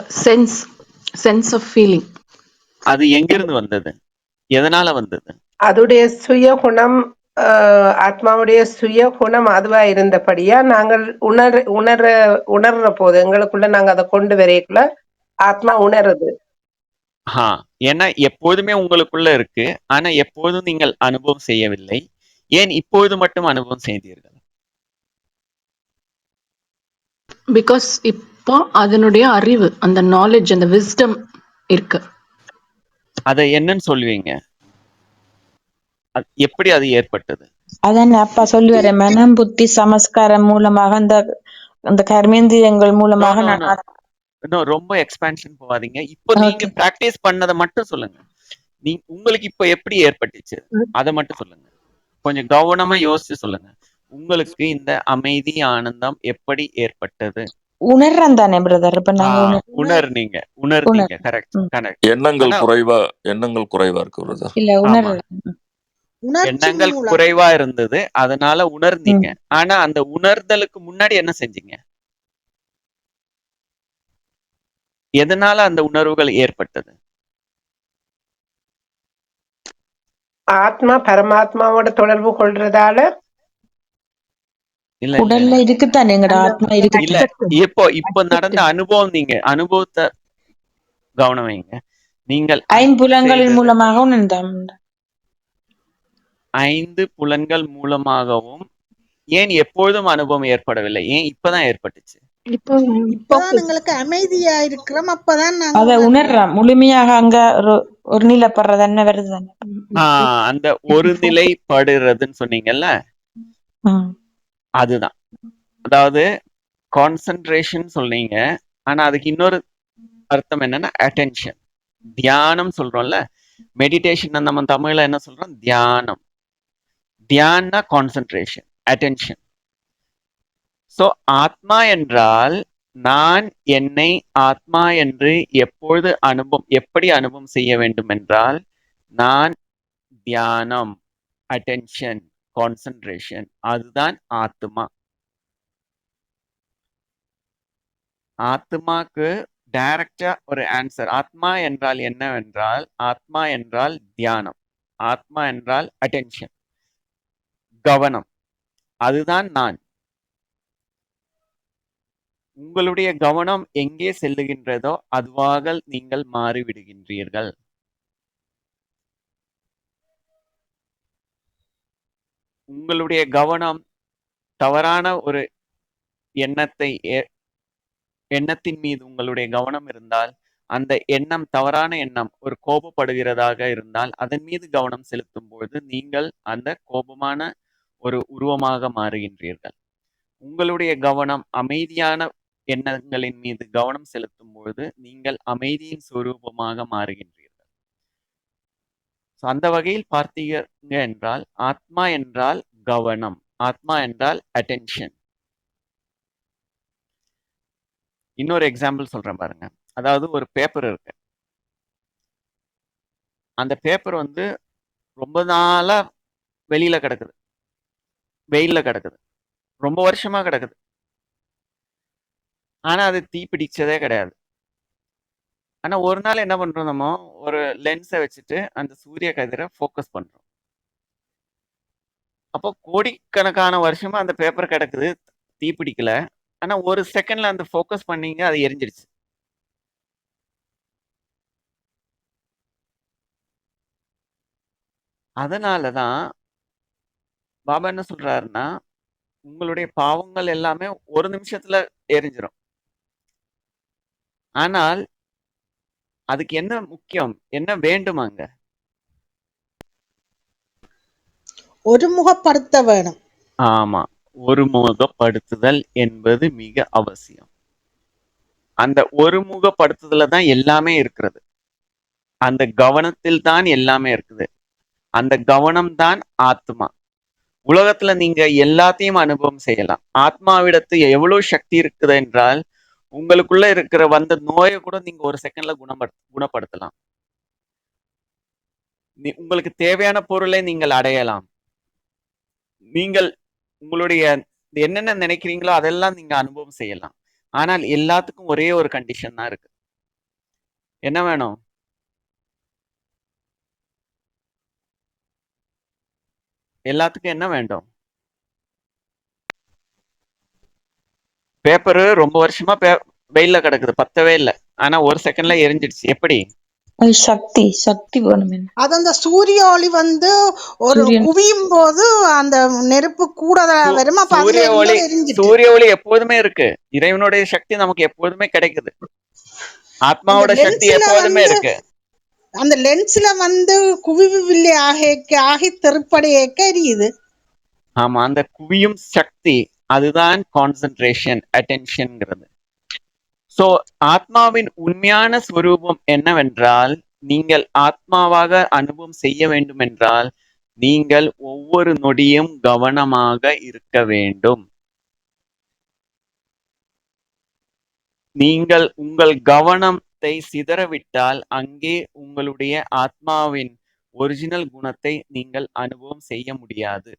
sense of feeling. அது எங்கிருந்து வந்தது? எதனால வந்தது? அதுடைய சுய குணம், ஆத்மாவுடைய சுய குணம் அதுவா இருந்தபடியா நாங்கள் உணர்ற போது எங்களுக்குள்ள நாங்க அதை கொண்டு வரைக்குள்ள ஆத்மா உணருது. ஏன்னா எப்போதுமே உங்களுக்குள்ள இருக்கு. ஆனா எப்போதும் நீங்கள் அனுபவம் செய்யவில்லை. ஏன் இப்பொழுது மட்டும் அனுபவம் செய்தீர்கள்? பிகாஸ் இப்போ அதனுடைய அறிவு, அந்த நாலேஜ், அந்த விஸ்டம் இருக்கு. அதை என்னன்னு சொல்லுவீங்க? எப்படி அது ஏற்பட்டது? அதான் அப்பா சொல்லுவாரு, மனம் புத்தி சமஸ்காரம் மூலமாக அந்த கர்மேந்திரியங்கள் மூலமாக இன்னும் ரொம்ப எக்ஸ்பான்ஷன் போகாதீங்க. இப்போ நீங்க பிராக்டிஸ் பண்ணதை மட்டும் சொல்லுங்க. உங்களுக்கு இப்ப எப்படி ஏற்பட்டுச்சு அதை மட்டும் சொல்லுங்க. கொஞ்சம் கவனமா யோசிச்சு சொல்லுங்க. உங்களுக்கு இந்த அமைதி, ஆனந்தம் எப்படி ஏற்பட்டது? உணர்றேன் தானே பிரதர். இப்ப நாங்க உணர்ந்தீங்க. கரெக்ட். எண்ணங்கள் குறைவா இருக்கு பிரதர். இல்ல எண்ணங்கள் குறைவா இருந்தது, அதனால உணர்ந்தீங்க. ஆனா அந்த உணர்தலுக்கு முன்னாடி என்ன செஞ்சீங்க? எதனால அந்த உணர்வுகள் ஏற்பட்டது? ஆத்மா பரமாத்மாவோட தொடர்பு கொள்றதால. இல்ல உடல்ல இருக்குத்தானே எங்கட ஆத்மா இருக்கு. இல்ல, இப்போ நடந்த அனுபவம், நீங்க அனுபவத்தை கவனம் வைங்க. நீங்கள் ஐம்புலன்களின் மூலமாக உணர்ந்தோம். 5 புலன்கள் மூலமாகவும் ஏன் எப்பொழுதும் அனுபவம் ஏற்படவில்லை? ஏன் இப்பதான் ஏற்பட்டுச்சு? இப்பதான் எங்களுக்கு அமைதியா இருக்கிறோம், அப்பதான் அத உணர்றோம் முழுமையாக. அங்க ஒரு நிலைப்படுறது என்ன வருது, அந்த ஒரு நிலைப்படுறதுன்னு சொன்னீங்கல்ல, அதுதான். அதாவது கான்சென்ட்ரேஷன் சொன்னீங்க. ஆனா அதுக்கு இன்னொரு அர்த்தம் என்னன்னா அட்டென்ஷன். தியானம் சொல்றோம்ல, மெடிடேஷன் நம்ம தமிழ்ல என்ன சொல்றோம்? தியானம். தியானா கான்சென்ட்ரேஷன், அட்டென்ஷன். சோ ஆத்மா என்றால் நான் என்னை ஆத்மா என்று எப்படி அனுபவம் செய்ய வேண்டும் என்றால், நான் தியானம், அட்டென்ஷன், கான்சென்ட்ரேஷன், அதுதான் ஆத்மா. ஆத்மாக்கு டைரக்டா ஒரு ஆன்சர். ஆத்மா என்றால் என்னவென்றால், ஆத்மா என்றால் தியானம், ஆத்மா என்றால் அட்டென்ஷன், கவனம், அதுதான் நான். உங்களுடைய கவனம் எங்கே செல்லுகின்றதோ அதுவாக நீங்கள் மாறிவிடுகின்றீர்கள். உங்களுடைய கவனம் தவறான ஒரு எண்ணத்தின் மீது உங்களுடைய கவனம் இருந்தால், அந்த எண்ணம் தவறான எண்ணம், ஒரு கோபப்படுகிறதாக இருந்தால் அதன் மீது கவனம் செலுத்தும் பொழுது நீங்கள் அந்த கோபமான ஒரு உருவமாக மாறுகின்றீர்கள். உங்களுடைய கவனம் அமைதியான எண்ணங்களின் மீது கவனம் செலுத்தும் பொழுது நீங்கள் அமைதியின் சொரூபமாக மாறுகின்றீர்கள். ஸோ அந்த வகையில் பார்த்தீங்க என்றால் ஆத்மா என்றால் கவனம், ஆத்மா என்றால் அட்டென்ஷன். இன்னொரு எக்ஸாம்பிள் சொல்றேன் பாருங்க. அதாவது ஒரு பேப்பர் இருக்கு. அந்த பேப்பர் வந்து ரொம்ப நாளா வெளியில கிடக்குது, வெயில்ல கிடக்குது, ரொம்ப வருஷமா கிடக்குது. ஆனா அது தீ பிடிச்சதே கிடையாது. ஆனா ஒரு நாள் என்ன பண்றோம், நம்ம ஒரு லென்ஸை வச்சுட்டு அந்த சூரிய கதிரை ஃபோக்கஸ் பண்றோம். அப்போ கோடிக்கணக்கான வருஷமா அந்த பேப்பர் கிடக்குது, தீ பிடிக்கல. ஆனா ஒரு செகண்ட்ல அந்த ஃபோக்கஸ் பண்ணீங்க, அது எரிஞ்சிடுச்சு. அதனாலதான் பாபா என்ன சொல்றாருன்னா, உங்களுடைய பாவங்கள் எல்லாமே ஒரு நிமிஷத்துல எரிஞ்சிரும். ஆனால் அதுக்கு என்ன முக்கியம், என்ன வேண்டுமாங்க? ஒருமுகப்படுத்த வேணும். ஆமா, ஒருமுகப்படுத்துதல் என்பது மிக அவசியம். அந்த ஒருமுகப்படுத்துதல தான் எல்லாமே இருக்கிறது. அந்த கவனத்தில் தான் எல்லாமே இருக்குது. அந்த கவனம் தான் ஆத்மா. உலகத்துல நீங்க எல்லாத்தையும் அனுபவம் செய்யலாம். ஆத்மாவிடத்து எவ்வளவு சக்தி இருக்குது என்றால், உங்களுக்குள்ள இருக்கிற வந்த நோயை கூட நீங்க ஒரு செகண்ட்ல குணப்படுத்தலாம். உங்களுக்கு தேவையான பொருளை நீங்கள் அடையலாம். நீங்கள் உங்களுடைய என்னென்ன நினைக்கிறீங்களோ அதெல்லாம் நீங்க அனுபவம் செய்யலாம். ஆனால் எல்லாத்துக்கும் ஒரே ஒரு கண்டிஷன் தான் இருக்கு. என்ன வேணும்? எல்லாத்துக்கும் என்ன வேண்டும்? பேப்பரு ரொம்ப வருஷமா வெயில்ல கிடக்குது, பத்தவே இல்லை. ஆனா ஒரு செகண்ட்ல எரிஞ்சிடுச்சு. எப்படி? அது சக்தி சக்தி வேணும். அது அந்த சூரிய ஒளி வந்து ஒரு சூரியன் குவியும் போது அந்த நெருப்பு கூட வரும். அப்ப அதுல சூரிய ஒளி இருக்கும்போது எரிஞ்சிட்டு. சூரிய ஒளி எப்போதுமே இருக்கு. இறைவனுடைய சக்தி நமக்கு எப்போதுமே கிடைக்குது. அந்த ஆத்மாவோட சக்தி லென்ஸ்ல எப்போதுமே வந்து இருக்கு. அந்த லென்ஸ்ல வந்து குவிவு வில்லி ஆகி தெருப்படையேக்க எரியுது. ஆமா, அந்த குவியும் சக்தி அதுதான் கான்சென்ட்ரேஷன், அட்டென்ஷன்ங்கிறது. சோ ஆத்மாவின் உண்மையான ஸ்வரூபம் என்னவென்றால், நீங்கள் ஆத்மாவாக அனுபவம் செய்ய வேண்டும் என்றால் நீங்கள் ஒவ்வொரு நொடியும் கவனமாக இருக்க வேண்டும். நீங்கள் உங்கள் கவனத்தை சிதறவிட்டால் அங்கே உங்களுடைய ஆத்மாவின் ஒரிஜினல் குணத்தை நீங்கள் அனுபவம் செய்ய முடியாது.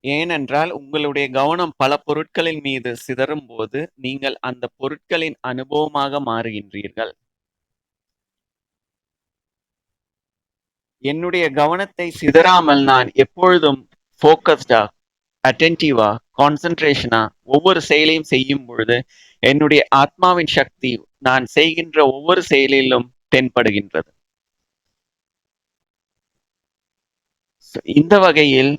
ஏனென்றால் உங்களுடைய கவனம் பல பொருட்களின் மீது சிதறும் போது நீங்கள் அந்த பொருட்களின் அனுபவமாக மாறுகின்றீர்கள். என்னுடைய கவனத்தை சிதறாமல் நான் எப்பொழுதும் ஃபோக்கஸ்டா, அட்டென்டிவா, கான்சென்ட்ரேஷனா ஒவ்வொரு செயலையும் செய்யும் பொழுது என்னுடைய ஆத்மாவின் சக்தி நான் செய்கின்ற ஒவ்வொரு செயலிலும் தென்படுகின்றது. இந்த வகையில்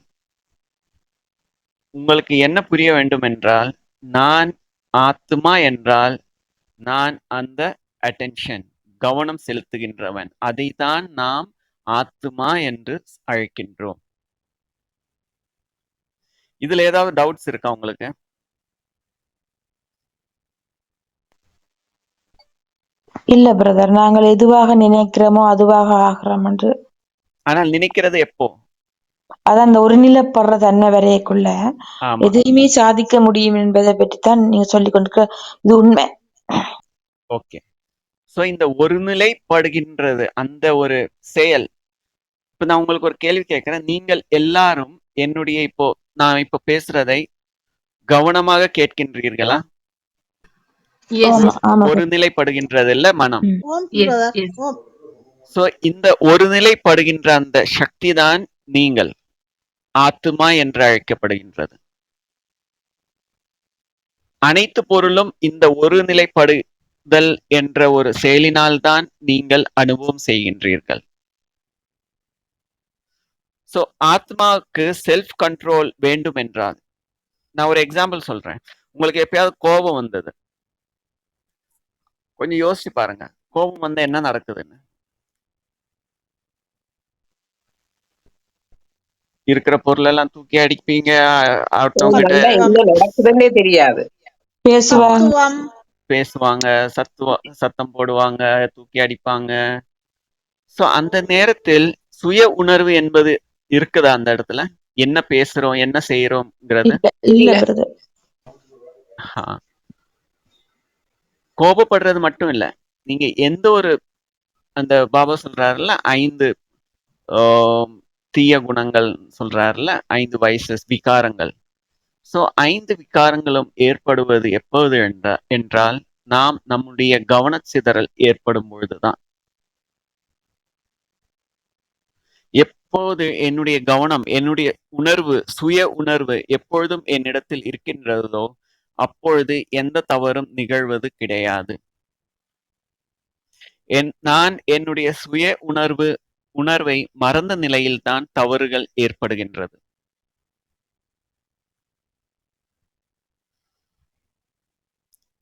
உங்களுக்கு என்ன புரிய வேண்டும் என்றால், நான் ஆத்மா என்றால் நான் அந்த அட்டென்ஷன், கவனம் செலுத்துகின்றவன். அதைத்தான் நாம் ஆத்மா என்று அழைக்கின்றோம். இதுல ஏதாவது டவுட்ஸ் இருக்கா உங்களுக்கு? இல்ல பிரதர், நாங்கள் எதுவாக நினைக்கிறோமோ அதுவாக ஆகிறோம் என்று. ஆனால் நினைக்கிறது எப்போ? அதான் அந்த ஒருநிலைப்படுற தன்மை வரையக்குள்ள ஆமா, எதையுமே சாதிக்க முடியும் என்பதை பற்றித்தான் நீங்க சொல்லிக் கொண்டிருக்க. இது உண்மை. ஓகே. சோ இந்த ஒருநிலைப்படுகின்றது அந்த ஒரு செயல். இப்ப நான் உங்களுக்கு ஒரு கேள்வி கேட்கிறேன். நீங்கள் எல்லாரும் என்னுடைய நான் இப்போ பேசுறதை கவனமாக கேட்கின்றீர்களா? ஆமா, ஆமா. ஒருநிலைப்படுகின்றது இல்ல மனம். ஓம் பிரதர், ஓம். சோ இந்த ஒருநிலைப்படுகின்ற அந்த சக்தி தான் நீங்கள் ஆத்மா என்று அழைக்கப்படுகின்றது. அனைத்து பொருளும் இந்த ஒருநிலைப்படுதல் என்ற ஒரு செயலினால்தான் நீங்கள் அனுபவம் செய்கின்றீர்கள். சோ ஆத்மாவுக்கு செல்ஃப் கண்ட்ரோல் வேண்டும் என்றால், நான் ஒரு எக்ஸாம்பிள் சொல்றேன். உங்களுக்கு எப்பயாவது கோபம் வந்தது, கொஞ்சம் யோசிச்சு பாருங்க. கோபம் வந்தா என்ன நடக்குதுன்னு. இருக்கிற பொருள் எல்லாம் தூக்கி அடிப்பீங்க, அடுத்தவங்கிட்ட என்ன நடக்குதுன்னே தெரியாது. பேசுவாங்க, பேசுவாங்க, சத்தம் போடுவாங்க, தூக்கி அடிப்பாங்க. சோ அந்த நேரத்தில் சுய உணர்வு என்பது இருக்குதா அந்த இடத்துல? என்ன பேசுறோம், என்ன செய்றோம்ங்கிறது? இல்ல இல்ல. பிரதர். ஆ. கோபப்படுறது மட்டும் இல்ல. நீங்க எந்த ஒரு அந்த பாபா சொல்றாருல்ல 5 தீய குணங்கள் சொல்றாருல்ல, 5 வைசஸ் விகாரங்கள். சோ 5 விகாரங்களும் ஏற்படுவது எப்போது என்றால் நாம் நம்முடைய கவனச்சிதறல் ஏற்படும் பொழுதுதான். எப்போது என்னுடைய கவனம், என்னுடைய உணர்வு, சுய உணர்வு எப்பொழுதும் என்னிடத்தில் இருக்கின்றதோ அப்பொழுது எந்த தவறும் நிகழ்வது கிடையாது. நான் என்னுடைய சுய உணர்வை மறந்த நிலையில்தான் தவறுகள் ஏற்படுகின்றது.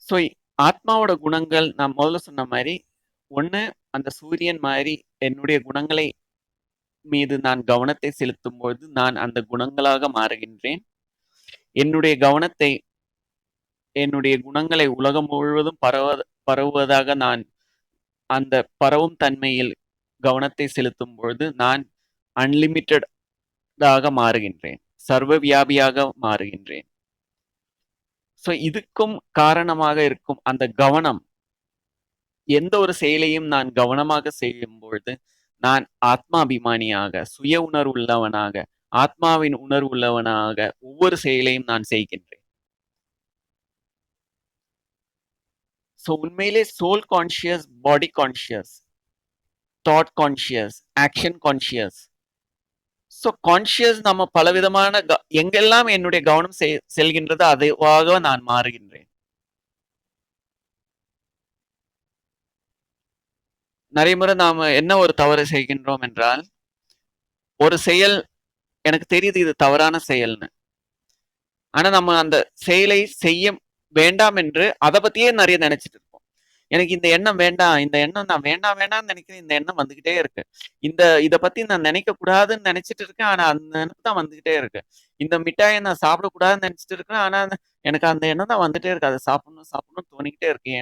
சோ ஆத்மாவோட குணங்கள் நான் முதல்ல சொன்ன மாதிரி, ஒண்ணு அந்த சூரியன் மாதிரி என்னுடைய குணங்களை மீது நான் கவனத்தை செலுத்தும் பொழுது நான் அந்த குணங்களாக மாறுகின்றேன். என்னுடைய கவனத்தை, என்னுடைய குணங்களை உலகம் முழுவதும் பரவுவதாக நான் அந்த பரவும் தன்மையில் கவனத்தை செலுத்தும் பொழுது நான் அன்லிமிட்டடாக மாறுகின்றேன், சர்வ வியாபியாக மாறுகின்றேன். சோ இதுக்கும் காரணமாக இருக்கும் அந்த கவனம், எந்த ஒரு செயலையும் நான் கவனமாக செய்யும் பொழுது நான் ஆத்மாபிமானியாக, சுய உணர்வு உள்ளவனாக, ஆத்மாவின் உணர்வு உள்ளவனாக ஒவ்வொரு செயலையும் நான் செய்கின்றேன். சோ உண்மையிலே soul conscious, body conscious, thought conscious, action conscious. So conscious நம்ம பலவிதமான எங்கெல்லாம் என்னுடைய கவனம் செல்கின்றது அதுவாக நான் மாறுகின்றேன். நிறைய முறை நாம என்ன ஒரு தவறு செய்கின்றோம் என்றால், ஒரு செயல் எனக்கு தெரியுது இது தவறான செயல்னு, ஆனா நம்ம அந்த செயலை செய்ய வேண்டாம் என்று அதை பத்தியே நிறைய நினைச்சிட்டு இருப்போம். எனக்கு இந்த எண்ணம் வேண்டாம், இந்த எண்ணம் நான் வேண்டாம்னு நினைக்கிறேன், இந்த எண்ணம் வந்துகிட்டே இருக்கு. இதை பத்தி நான் நினைக்க கூடாதுன்னு நினைச்சிட்டு இருக்கேன், ஆனா அந்த எண்ணம் தான் வந்துகிட்டே இருக்கு. இந்த மிட்டாயை நான் சாப்பிடக்கூடாதுன்னு நினைச்சிட்டு இருக்கேன், ஆனா எனக்கு அந்த எண்ணம் தான் வந்துட்டே இருக்கு. அதை சாப்பிடணும் தோணிக்கிட்டே இருக்கு.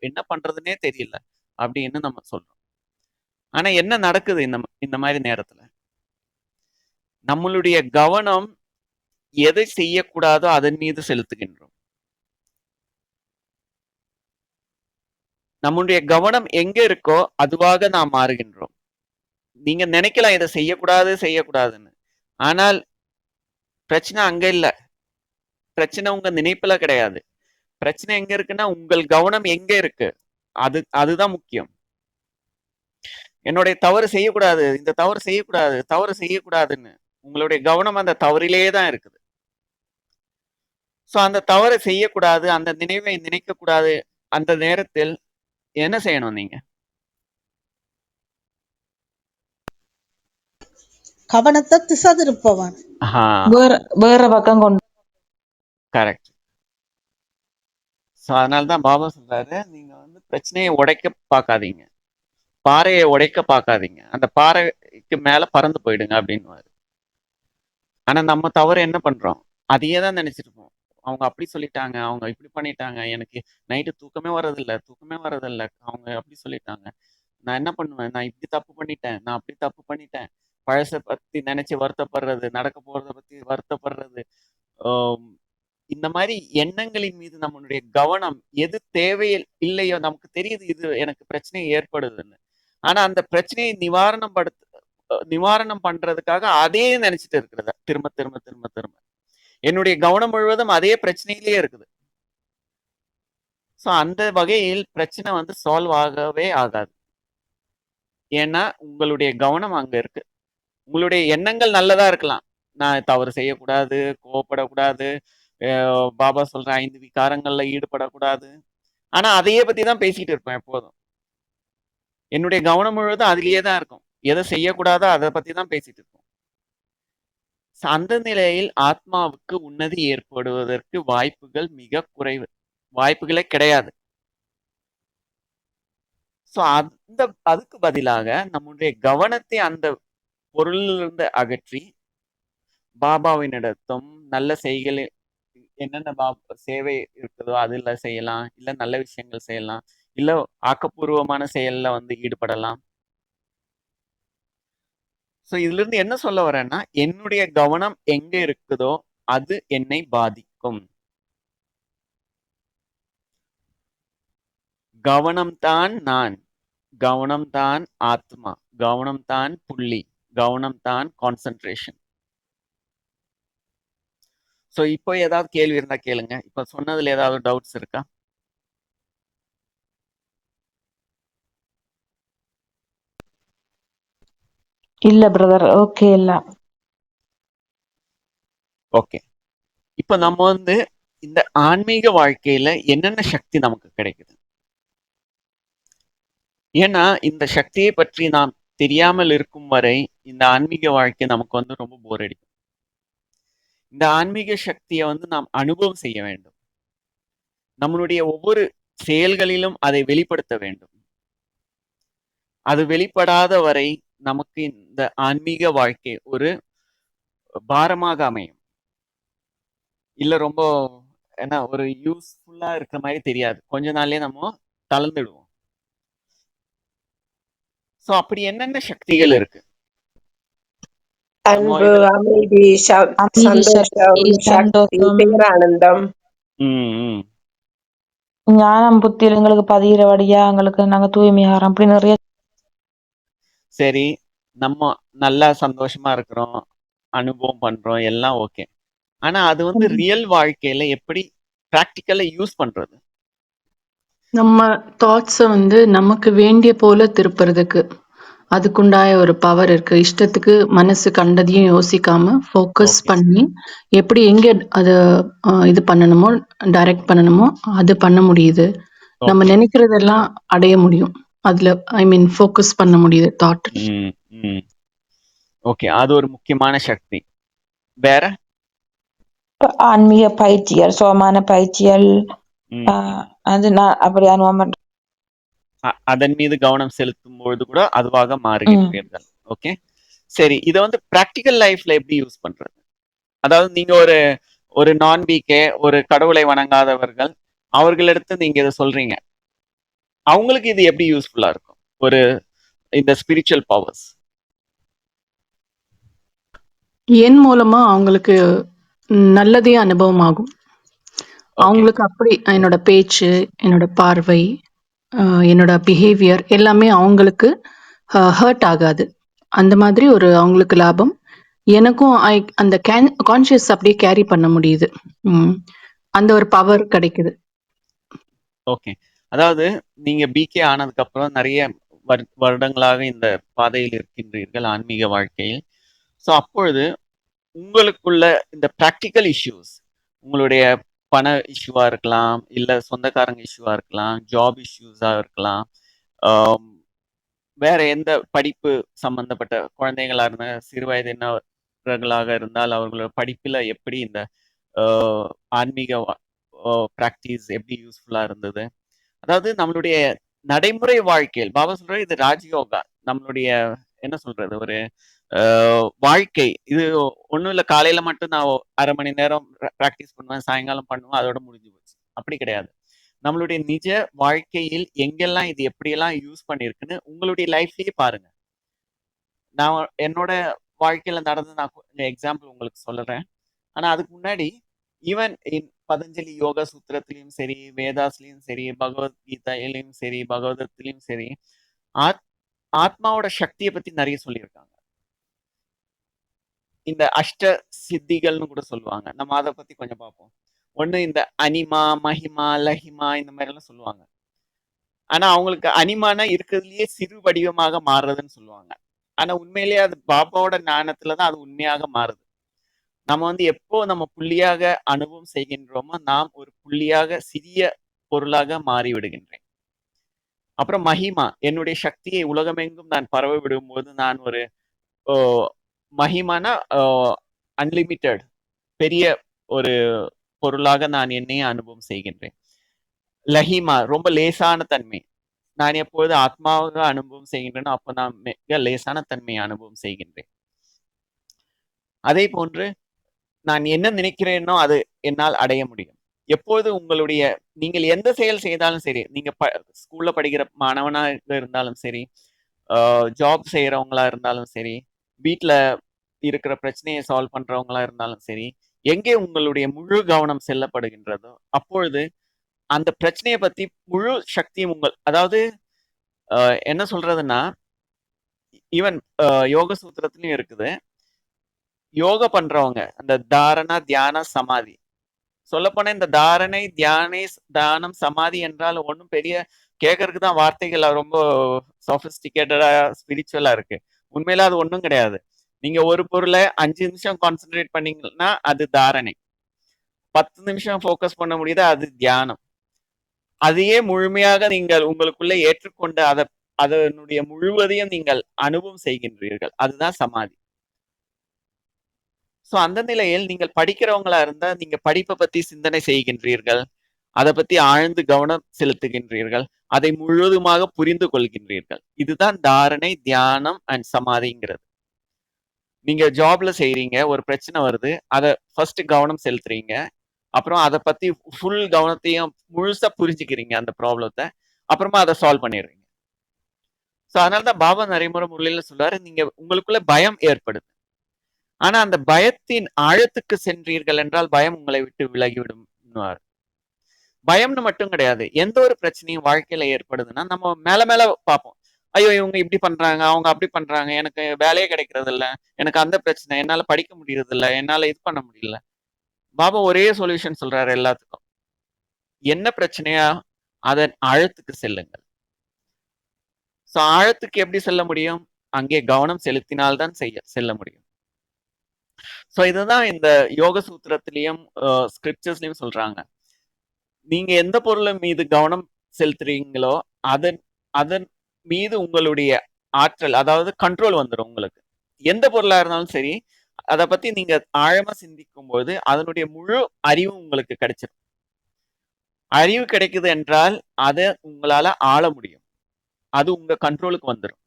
என்ன பண்றதுன்னே தெரியல அப்படின்னு நம்ம சொல்றோம். ஆனா என்ன நடக்குது இந்த மாதிரி நேரத்துல? நம்மளுடைய கவனம் எதை செய்யக்கூடாதோ அதன் மீது செலுத்துகின்றோம். நம்முடைய கவனம் எங்க இருக்கோ அதுவாக நாம் மாறுகின்றோம். நீங்க நினைக்கலாம் இதை செய்யக்கூடாதுன்னு, ஆனால் பிரச்சனை அங்க இல்ல. பிரச்சனை உங்க நினைப்புல கிடையாது. பிரச்சனை எங்க இருக்குன்னா உங்கள் கவனம் எங்க இருக்கு, அதுதான் முக்கியம். என்னுடைய தவறு செய்யக்கூடாது, இந்த தவறு செய்யக்கூடாதுன்னு உங்களுடைய கவனம் அந்த தவறிலேயே தான் இருக்குது. சோ அந்த தவறை செய்யக்கூடாது, அந்த நினைவை நினைக்க கூடாது. அந்த நேரத்தில் என்ன செய்யணும்? நீங்க கவனத்தை திசை திருப்பவன். வேற பக்கம் கொண்டு. கரெக்ட். சோ அதனாலதான் பாபா சொல்றாரு, நீங்க பிரச்சனையை உடைக்க பார்க்காதீங்க, பாறையை உடைக்க பார்க்காதீங்க, அந்த பாறைக்கு மேல பறந்து போயிடுங்க அப்படின்னு. ஆனா நம்ம தவறு என்ன பண்றோம்? அதையே தான் நினைச்சிருப்போம். அவங்க அப்படி சொல்லிட்டாங்க, அவங்க இப்படி பண்ணிட்டாங்க, எனக்கு நைட்டு தூக்கமே வர்றதில்ல, அவங்க அப்படி சொல்லிட்டாங்க, நான் என்ன பண்ணுவேன், நான் இப்படி தப்பு பண்ணிட்டேன், நான் அப்படி தப்பு பண்ணிட்டேன். பழச பத்தி நினைச்சு வருத்தப்படுறது, நடக்க போறத பத்தி வருத்தப்படுறது, இந்த மாதிரி எண்ணங்களின் மீது நம்மளுடைய கவனம் எது தேவையில் இல்லையோ, நமக்கு தெரியுது இது எனக்கு பிரச்சனை ஏற்படுதுன்னு, ஆனா அந்த பிரச்சனையை நிவாரணம் பண்றதுக்காக அதே நினைச்சிட்டு இருக்கிறத திரும்ப திரும்ப திரும்ப திரும்ப என்னுடைய கவனம் முழுவதும் அதே பிரச்சனையிலேயே இருக்குது. சோ அந்த வகையில் பிரச்சனை சால்வ் ஆகவே ஆகாது. ஏன்னா உங்களுடைய கவனம் அங்க இருக்கு. உங்களுடைய எண்ணங்கள் நல்லதா இருக்கலாம், நான் தவறு செய்யக்கூடாது, கோவப்படக்கூடாது, பாபா சொல்ற 5 விகாரங்கள்ல ஈடுபடக்கூடாது, ஆனா அதையே பத்தி தான் பேசிட்டு இருப்பேன் எப்போதும். என்னுடைய கவனம் முழுவதும் அதிலேயே தான் இருக்கும், எதை செய்யக்கூடாதோ அதை பத்தி தான் பேசிட்டு இருப்போம். அந்த நிலையில் ஆத்மாவுக்கு உன்னதி ஏற்படுவதற்கு வாய்ப்புகள் மிக குறைவு, வாய்ப்புகளே கிடையாது. சோ அதுக்கு பதிலாக நம்முடைய கவனத்தை அந்த பொருளிலிருந்து அகற்றி பாபாவினிடத்தும் நல்ல செய்களை, என்னென்ன சேவை இருக்குதோ அதுல செய்யலாம், இல்ல நல்ல விஷயங்கள் செய்யலாம், இல்ல ஆக்கப்பூர்வமான செயல்ல ஈடுபடலாம். சோ இதுல இருந்து என்ன சொல்ல வரேன்னா, என்னுடைய கவனம் எங்க இருக்குதோ அது என்னை பாதிக்கும். கவனம்தான் நான், கவனம்தான் ஆத்மா, கவனம்தான் புள்ளி, கவனம்தான் கான்சென்ட்ரேஷன். சோ இப்போ ஏதாவது கேள்வி இருந்தா கேளுங்க. இப்ப சொன்னதுல ஏதாவது டவுட்ஸ் இருக்கா? இல்ல பிரதர், ஓகே இல்ல. ஓகே. இப்ப நம்ம இந்த ஆன்மீக வாழ்க்கையில என்னென்ன சக்தி நமக்கு கிடைக்குது? ஏன்னா இந்த சக்தியை பற்றி நாம் தெரியாமல் இருக்கும் வரை இந்த ஆன்மீக வாழ்க்கை நமக்கு ரொம்ப போர் அடிக்கும். இந்த ஆன்மீக சக்தியை நாம் அனுபவம் செய்ய வேண்டும். நம்மளுடைய ஒவ்வொரு செயல்களிலும் அதை வெளிப்படுத்த வேண்டும். அது வெளிப்படாத வரை நமக்கு இந்த ஆன்மீக வாழ்க்கை ஒரு பாரமாக அமையும். இல்ல ரொம்ப என்ன ஒரு யூஸ்ஃபுல்லா இருக்கிற மாதிரி தெரியாது. கொஞ்ச நாள்லயே நம்ம தளர்ந்துடுவோம். சோ அப்படி என்னென்ன சக்திகள் இருக்கு? நம்ம அன்பு, இதுல அமைதி, அமைதி சக்தி, சந்தோஷம், சக்தி, சந்தோஷம், பேரானந்தம். ஞானம், புத்தியில் எங்களுக்கு பதிகிறபடியா எங்களுக்கு நாங்க தூய்மையாகிறோம். அப்படி நிறைய. சரி, நம்ம நல்லா சந்தோஷமா இருக்கிறோம், அனுபவம் பண்றோம், எல்லாம் ஓகே. ஆனா அது ரியல் வாழ்க்கையில எப்படி பிராக்டிக்கலா யூஸ் பண்றது? நம்ம தாட்ஸை நமக்கு வேண்டிய போல திருப்புறதுக்கு அதுக்குண்டாய ஒரு பவர் இருக்கு. இஷ்டத்துக்கு மனசு கண்டதையும் யோசிக்காம ஃபோக்கஸ் ஓகே. பண்ணி எப்படி எங்க அதை இது பண்ணணுமோ, டைரக்ட் பண்ணணுமோ அது பண்ண முடியுது. நம்ம ஓகே. நினைக்கிறதெல்லாம் அடைய முடியும். அதுல ஃபோக்கஸ் பண்ண முடியுது தாட். ஓகே, அது ஒரு முக்கியமான சக்தி. வேற ஆன்மீக பயிற்சிகள், சுகமான பயிற்சிகள், அது நான் அப்படி அனுபவம் பண்றேன். அதன் மீது கவனம் செலுத்தும் பொழுது கூட அதுவாக மாறுகின்றீர்கள். ஓகே, சரி. இதை பிராக்டிக்கல் லைஃப்ல எப்படி யூஸ் பண்றது? அதாவது நீங்க ஒரு நான் பிகே, ஒரு கடவுளை வணங்காதவர்கள், அவர்களிடத்து நீங்க இதை சொல்றீங்க. அவங்களுக்கு இது எப்படி யூஸ்ஃபுல்லா இருக்கும்? இந்த ஸ்பிரிச்சுவல் பவர்ஸ் என் மூலமா அவங்களுக்கு நல்லதே அனுபவம் ஆகும். அவங்களுக்கு அப்படி என்னோட பேச்சு, என்னோட பார்வை, என்னோட பிஹேவியர் எல்லாமே அவங்களுக்கு ஹர்ட் ஆகாது. அந்த மாதிரி ஒரு அவங்களுக்கு லாபம். எனக்கும் அந்த கான்ஷியஸ் அப்படியே கேரி பண்ண முடியுது. அந்த ஒரு பவர் கிடைக்குது. ஓகே. அதாவது நீங்க பிகே ஆனதுக்கு அப்புறம் நிறைய வருடங்களாக இந்த பாதையில் இருக்கின்றீர்கள் ஆன்மீக வாழ்க்கையில். ஸோ அப்பொழுது உங்களுக்குள்ள இந்த பிராக்டிக்கல் இஷ்யூஸ், உங்களுடைய பண இஷ்யூவா இருக்கலாம், இல்ல சொந்தக்காரங்க இஷ்யூவா இருக்கலாம், ஜாப் இஷ்யூஸா இருக்கலாம், வேற எந்த படிப்பு சம்பந்தப்பட்ட குழந்தைகளா இருந்தா, சிறு வயதினர்களாக இருந்தால் அவர்களோட படிப்புல எப்படி இந்த ஆன்மீக பிராக்டிஸ் எப்படி யூஸ்ஃபுல்லா இருந்தது? அதாவது நம்மளுடைய நடைமுறை வாழ்க்கையில் பாபா சொல்ற இது ராஜயோகா. நம்மளுடைய என்ன சொல்றது, ஒரு வாழ்க்கை. இது ஒண்ணும் இல்ல, காலையில மட்டும் நான் 1/2 மணி நேரம் பிராக்டிஸ் பண்ணுவேன், சாயங்காலம் பண்ணுவேன், அதோட முடிஞ்சு போச்சு. அப்படி கிடையாது. நம்மளுடைய நிஜ வாழ்க்கையில் எங்கெல்லாம் இது எப்படியெல்லாம் யூஸ் பண்ணிருக்குன்னு உங்களுடைய லைஃப்லயே பாருங்க. நான் என்னோட வாழ்க்கையில நடந்து நான் கொஞ்சம் எக்ஸாம்பிள் உங்களுக்கு சொல்றேன். ஆனா அதுக்கு முன்னாடி ஈவன் பதஞ்சலி யோகா சூத்திரத்திலையும் சரி, வேதாஸ்லயும் சரி, பகவத்கீதையிலையும் சரி, பகவதத்திலையும் சரி, ஆத்மாவோட சக்தியை பத்தி நிறைய சொல்லியிருக்காங்க. இந்த அஷ்ட சித்திகள்னு கூட சொல்லுவாங்க. நம்ம அதை பத்தி கொஞ்சம் பார்ப்போம். ஒண்ணு இந்த அனிமா, மஹிமா, லஹிமா இந்த மாதிரி எல்லாம் சொல்லுவாங்க. ஆனா அவங்களுக்கு அனிமானா இருக்கிறதுலயே சிறு வடிவமாக மாறுறதுன்னு சொல்லுவாங்க. ஆனா உண்மையிலேயே அது பாபாவோட ஞானத்துலதான் அது உண்மையாக மாறுது. நம்ம எப்போ நம்ம புள்ளியாக அனுபவம் செய்கின்றோமோ நாம் ஒரு புள்ளியாக சிறிய பொருளாக மாறி விடுகின்றேன். அப்புறம் மஹிமா, என்னுடைய சக்தியை உலகமெங்கும் நான் பரவ விடும்போது நான் ஒரு மஹிமானா அன்லிமிட்டெட், பெரிய ஒரு பொருளாக நான் என்னையே அனுபவம் செய்கின்றேன். லஹிமா, ரொம்ப லேசான தன்மை. நான் எப்பொழுது ஆத்மாவாக அனுபவம் செய்கின்றேனோ அப்போ நான் மிக லேசான தன்மையை அனுபவம் செய்கின்றேன். அதே போன்று நான் என்ன நினைக்கிறேனோ அது என்னால் அடைய முடியும். எப்போது நீங்கள் எந்த செயல் செய்தாலும் சரி, நீங்க ஸ்கூல்ல படிக்கிற மாணவனா இருந்தாலும் சரி, ஜாப் செய்யறவங்களா இருந்தாலும் சரி, வீட்ல இருக்கிற பிரச்சனையை சால்வ் பண்றவங்களா இருந்தாலும் சரி, எங்கே உங்களுடைய முழு கவனம் செல்லப்படுகின்றதோ, அப்பொழுது அந்த பிரச்சனைய பத்தி முழு சக்தியும் அதாவது என்ன சொல்றதுன்னா, ஈவன் யோக சூத்திரத்திலயும் இருக்குது. யோகா பண்றவங்க, அந்த தாரணா, தியான, சமாதி. சொல்லப்போனா இந்த தாரணை, தியானம், சமாதி என்றால் ஒண்ணும் பெரிய கேட்கறதுக்கு தான் வார்த்தைகள் ரொம்ப சொபிஸ்டிகேட்டடா, ஸ்பிரிச்சுவலா இருக்கு. உண்மையில அது ஒண்ணும் கிடையாது. நீங்க ஒரு பொருளை 5 நிமிஷம் கான்சென்ட்ரேட் பண்ணீங்கன்னா அது தாரணை. 10 நிமிஷம் ஃபோக்கஸ் பண்ண முடியுது, அது தியானம். அதையே முழுமையாக நீங்கள் உங்களுக்குள்ள ஏற்றுக்கொண்டு அதனுடைய முழுவதையும் நீங்கள் அனுபவம் செய்கின்றீர்கள். அதுதான் சமாதி. சோ அந்த நிலையில் நீங்கள் படிக்கிறவங்களா இருந்தா நீங்க படிப்பை பத்தி சிந்தனை செய்கின்றீர்கள். அதை பத்தி ஆழ்ந்து கவனம் செலுத்துகின்றீர்கள். அதை முழுவதுமாக புரிந்து கொள்கின்றீர்கள். இதுதான் தாரணை, தியானம் அண்ட் சமாதிங்கிறது. நீங்க ஜாப்ல செய்றீங்க, ஒரு பிரச்சனை வருது, அதை ஃபர்ஸ்ட் கவனம் செலுத்துறீங்க. அப்புறம் அதை பத்தி ஃபுல் கவனத்தையும் முழுசா புரிஞ்சுக்கிறீங்க அந்த ப்ராப்ளத்தை. அப்புறமா அதை சால்வ் பண்ணிடுறீங்க. ஸோ அதனாலதான் பாபா நிறைய முறையில சொல்றாரு, நீங்க உங்களுக்குள்ள பயம் ஏற்படுது. ஆனா அந்த பயத்தின் ஆழத்துக்கு சென்றீர்கள் என்றால் பயம் உங்களை விட்டு விலகிவிடும். பயம்னு மட்டும் கிடையாது, எந்த ஒரு பிரச்சனையும் வாழ்க்கையில ஏற்படுதுன்னா நம்ம மேல மேல பார்ப்போம். ஐயோ இவங்க இப்படி பண்றாங்க, அவங்க அப்படி பண்றாங்க, எனக்கு வேலையே கிடைக்கிறது இல்ல, எனக்கு அந்த பிரச்சனை, என்னால படிக்க முடியறது இல்ல, என்னால இது பண்ண முடியல. பாபா ஒரே சொல்யூஷன் சொல்றாரு எல்லாத்துக்கும். என்ன பிரச்சனையா அதன் ஆழத்துக்கு செல்லுங்கள். சோ ஆழத்துக்கு எப்படி செல்ல முடியும்? அங்கே கவனம் செலுத்தினால்தான் செல்ல முடியும். சோ இதுதான் இந்த யோக சூத்திரத்திலையும் ஸ்கிரிப்சர்ஸ்லயும் சொல்றாங்க. நீங்க எந்த பொருளின் மீது கவனம் செலுத்துறீங்களோ அதன் அதன் மீது உங்களுடைய ஆற்றல், அதாவது கண்ட்ரோல் வந்துடும் உங்களுக்கு. எந்த பொருளா இருந்தாலும் சரி, அதை பத்தி நீங்க ஆழமா சிந்திக்கும் போது அதனுடைய முழு அறிவு உங்களுக்கு கிடைச்சிடும். அறிவு கிடைக்குது என்றால் அதை உங்களால ஆள முடியும். அது உங்க கண்ட்ரோலுக்கு வந்துடும்.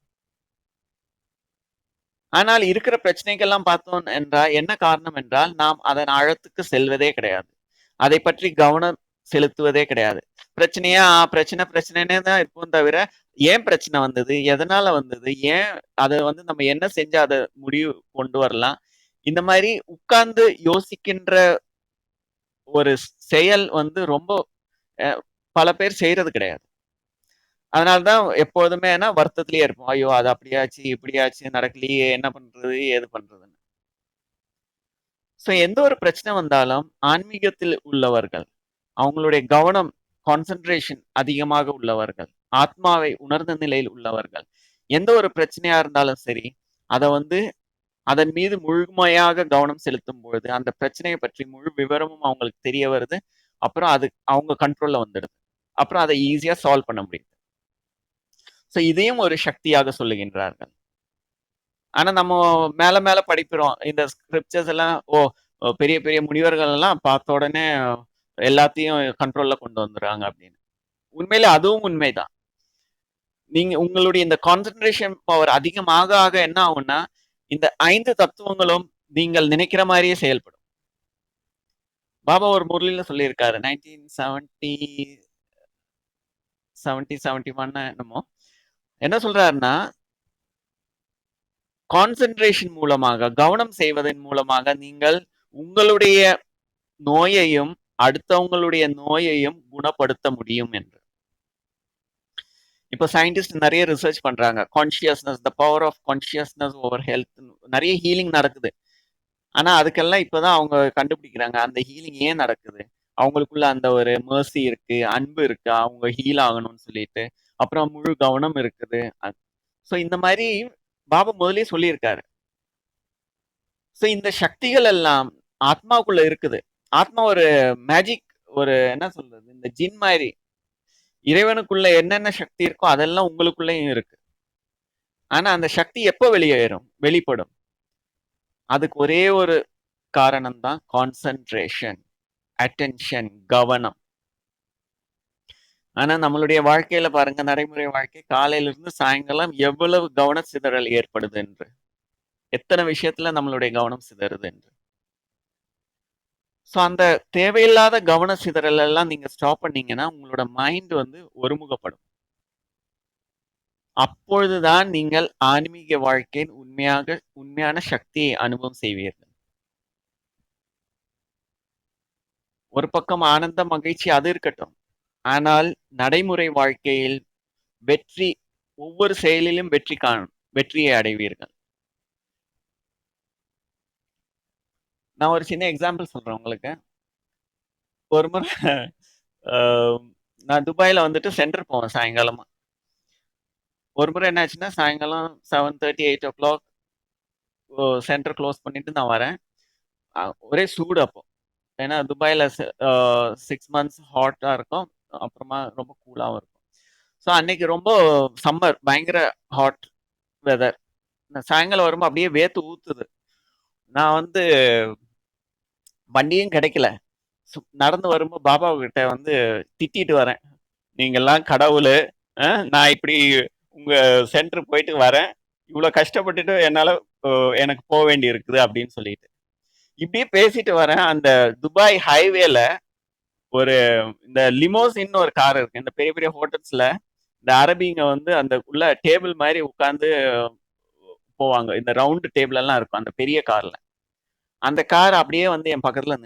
ஆனால் இருக்கிற பிரச்சனைகள்லாம் பார்த்தோம் என்றால் என்ன காரணம் என்றால் நாம் அதன் ஆழத்துக்கு செல்வதே கிடையாது. அதை பற்றி கவனம் செலுத்துவதே கிடையாது. பிரச்சனையா பிரச்சனைன்னே தான் இருக்கும் தவிர ஏன் பிரச்சனை வந்தது, எதனால வந்தது, ஏன் அதை நம்ம என்ன செஞ்சு அதை முடிவு கொண்டு வரலாம், இந்த மாதிரி உட்கார்ந்து யோசிக்கின்ற ஒரு செயல் ரொம்ப பல பேர் செய்யறது கிடையாது. அதனாலதான் எப்போதுமே வருத்தத்திலேயே இருப்போம். ஐயோ அது அப்படியாச்சு, இப்படியாச்சு, நடக்கலையே, என்ன பண்றது, ஏது பண்றதுன்னு. சோ எந்த ஒரு பிரச்சனை வந்தாலும் ஆன்மீகத்தில் உள்ளவர்கள், அவங்களுடைய கவனம் கான்சென்ட்ரேஷன் அதிகமாக உள்ளவர்கள், ஆத்மாவை உணர்ந்த நிலையில் உள்ளவர்கள், எந்த ஒரு பிரச்சனையா இருந்தாலும் சரி, அதை அதன் மீது முழுமையாக கவனம் செலுத்தும் பொழுது அந்த பிரச்சனையை பற்றி முழு விவரமும் அவங்களுக்கு தெரிய வருது. அப்புறம் அது அவங்க கண்ட்ரோல்ல வந்துடுது. அப்புறம் அதை ஈஸியா சால்வ் பண்ண முடியுது. சோ இதையும் ஒரு சக்தியாக சொல்லுகின்றார்கள். ஆனா நம்ம மேல மேல படிக்கிறோம் இந்த ஸ்கிரிப்சர்ஸ் எல்லாம். பெரிய பெரிய முனிவர்கள் எல்லாம் பார்த்த உடனே எல்லாத்தையும் கண்ட்ரோல்ல கொண்டு வந்துடுறாங்க அப்படின்னு. உண்மையில அதுவும் உண்மைதான். நீங்க உங்களுடைய இந்த கான்சென்ட்ரேஷன் பவர் அதிகமாக ஆக என்ன ஆகும்னா, இந்த 5 தத்துவங்களும் நீங்கள் நினைக்கிற மாதிரியே செயல்படும். பாபா ஒரு முரளியில சொல்லியிருக்காரு, 1971 என்னமோ. என்ன சொல்றாருன்னா, கான்சென்ட்ரேஷன் மூலமாக, கவனம் செய்வதன் மூலமாக நீங்கள் உங்களுடைய நோயையும் அடுத்தவங்களுடைய நோயையும் குணப்படுத்த முடியும் என்று. இப்போ சயின்டிஸ்ட் நிறைய ரிசர்ச் பண்றாங்க. Consciousness, the power of consciousness over health, நிறைய ஹீலிங் நடக்குது. ஆனா அதுக்கெல்லாம் இப்பதான் அவங்க கண்டுபிடிக்கிறாங்க அந்த ஹீலிங் ஏன் நடக்குது. அவங்களுக்குள்ள அந்த ஒரு mercy இருக்கு, அன்பு இருக்கு, அவங்க ஹீல் ஆகணும்னு சொல்லிட்டு. அப்புறம் முழு கவனம் இருக்குது. ஸோ இந்த மாதிரி பாபா முதலே சொல்லியிருக்காரு. ஸோ இந்த சக்திகள் எல்லாம் ஆத்மாவுக்குள்ள இருக்குது. ஆத்மா ஒரு மேஜிக், ஒரு என்ன சொல்றது, இந்த ஜின் மாதிரி. இறைவனுக்குள்ள என்னென்ன சக்தி இருக்கோ அதெல்லாம் உங்களுக்குள்ளயும் இருக்கு. ஆனா அந்த சக்தி எப்போ வெளிப்படும்? அதுக்கு ஒரே ஒரு காரணம் தான் கான்சென்ட்ரேஷன், அட்டென்ஷன், கவனம். ஆனா நம்மளுடைய வாழ்க்கையில பாருங்க, நடைமுறை வாழ்க்கை, காலையில இருந்து சாயங்காலம் எவ்வளவு கவன சிதறல் ஏற்படுது என்று, எத்தனை விஷயத்துல நம்மளுடைய கவனம் சிதறுது என்று. ஸோ அந்த தேவையில்லாத கவன சிதறல் எல்லாம் நீங்க ஸ்டாப் பண்ணீங்கன்னா உங்களோட மைண்ட் ஒருமுகப்படும். அப்பொழுதுதான் நீங்கள் ஆன்மீக வாழ்க்கையின் உண்மையான சக்தியை அனுபவம் செய்வீர்கள். ஒரு பக்கம் ஆனந்த மகிழ்ச்சி அது இருக்கட்டும். ஆனால் நடைமுறை வாழ்க்கையில் வெற்றி, ஒவ்வொரு செயலிலும் வெற்றியை அடைவீர்கள். நான் ஒரு சின்ன எக்ஸாம்பிள் சொல்றேன் உங்களுக்கு. ஒரு முறை நான் துபாயில வந்துட்டு சென்டர் போவேன் சாயங்காலமா. ஒரு முறை என்ன ஆச்சுன்னா, சாயங்காலம் 7:30 8 o'clock சென்டர் க்ளோஸ் பண்ணிட்டு நான் வரேன். ஒரே சூடு அப்போ. ஏன்னா துபாயில 6 months ஹாட்டா இருக்கும். அப்புறமா ரொம்ப கூலாவும் இருக்கும். ஸோ அன்னைக்கு ரொம்ப சம்மர், பயங்கர ஹாட் வெதர். சாயங்காலம் வரும்போது அப்படியே வேர்த்து ஊத்துது. நான் வந்து வண்டியும் கிடைக்கல. நடந்து வரும்போது பாபா கிட்ட வந்து திட்டிட்டு வரேன். நீங்கெல்லாம் கடவுளு, நான் இப்படி உங்க சென்டர் போயிட்டு வரேன், இவ்வளவு கஷ்டப்பட்டுட்டு என்னால எனக்கு போக வேண்டி இருக்குது அப்படின்னு சொல்லிட்டு இப்படியே பேசிட்டு வரேன். அந்த துபாய் ஹைவேல ஒரு இந்த லிமோசின்னு ஒரு கார் இருக்கு. இந்த பெரிய பெரிய ஹோட்டல்ஸ்ல இந்த அரபிங்க வந்து அந்த உள்ள டேபிள் மாதிரி உட்கார்ந்து போவாங்க. இந்த ரவுண்டு டேபிள் எல்லாம் இருக்கும் அந்த பெரிய கார்ல. அந்த கார் அப்படியே வந்து என் பக்கத்துல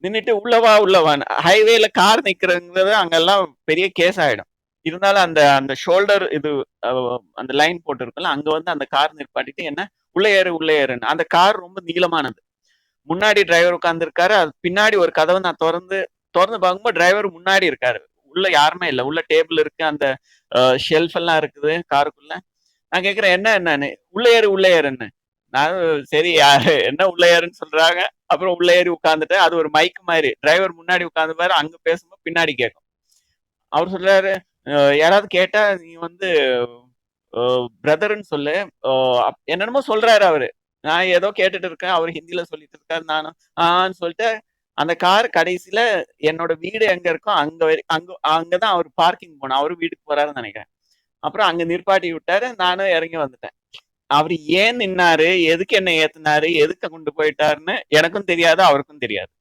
நின்னுட்டு உள்ளவான்னு ஹைவேல கார் நிக்கிறதுங்கிறது அங்கெல்லாம் பெரிய கேஸ் ஆயிடும். இருந்தாலும் அந்த அந்த ஷோல்டர் இது அந்த லைன் போட்டு இருக்குல்ல, அங்க வந்து அந்த கார் நிற்பாட்டிட்டு என்ன உள்ள ஏறுன்னு. அந்த கார் ரொம்ப நீளமானது. முன்னாடி டிரைவர் உட்கார்ந்து இருக்காரு. அது பின்னாடி ஒரு கதவை நான் திறந்து பார்க்கும்போது டிரைவர் முன்னாடி இருக்காரு. உள்ள யாருமே இல்லை. உள்ள டேபிள் இருக்கு, அந்த ஷெல்ஃப் எல்லாம் இருக்குது காருக்குள்ள. நான் கேட்கிறேன் என்னன்னு. உள்ள ஏறுன்னு. நான் சரி யாரு என்ன உள்ள ஏறுன்னு சொல்றாங்க. அப்புறம் உள்ள ஏறி உட்கார்ந்துட்டு அது ஒரு மைக் மாதிரி டிரைவர் முன்னாடி உட்கார்ந்து பாரு, அங்க பேசும்போது பின்னாடி கேட்கும். அவர் சொல்றாரு, யாராவது கேட்டா நீ வந்து பிரதர்ன்னு சொல்லு, என்னென்னமோ சொல்றாரு அவரு. நான் ஏதோ கேட்டுட்டு இருக்கேன். அவர் ஹிந்தியில சொல்லிட்டு இருக்காரு. நானும் ஆன்னு சொல்லிட்டு அந்த கார் கடைசியில என்னோட வீடு எங்க இருக்கோ அங்கதான் அவர் பார்க்கிங் போனோம். அவரு வீட்டுக்கு போறாருன்னு நினைக்கிறேன். அப்புறம் அங்க நிற்பாட்டி விட்டாரு. நானும் இறங்கி வந்துட்டேன். அவரு ஏன் நின்னாரு, எதுக்கு என்ன ஏத்துனாரு, எதுக்கு கொண்டு போயிட்டாருன்னு எனக்கும் தெரியாது, அவருக்கும் தெரியாது.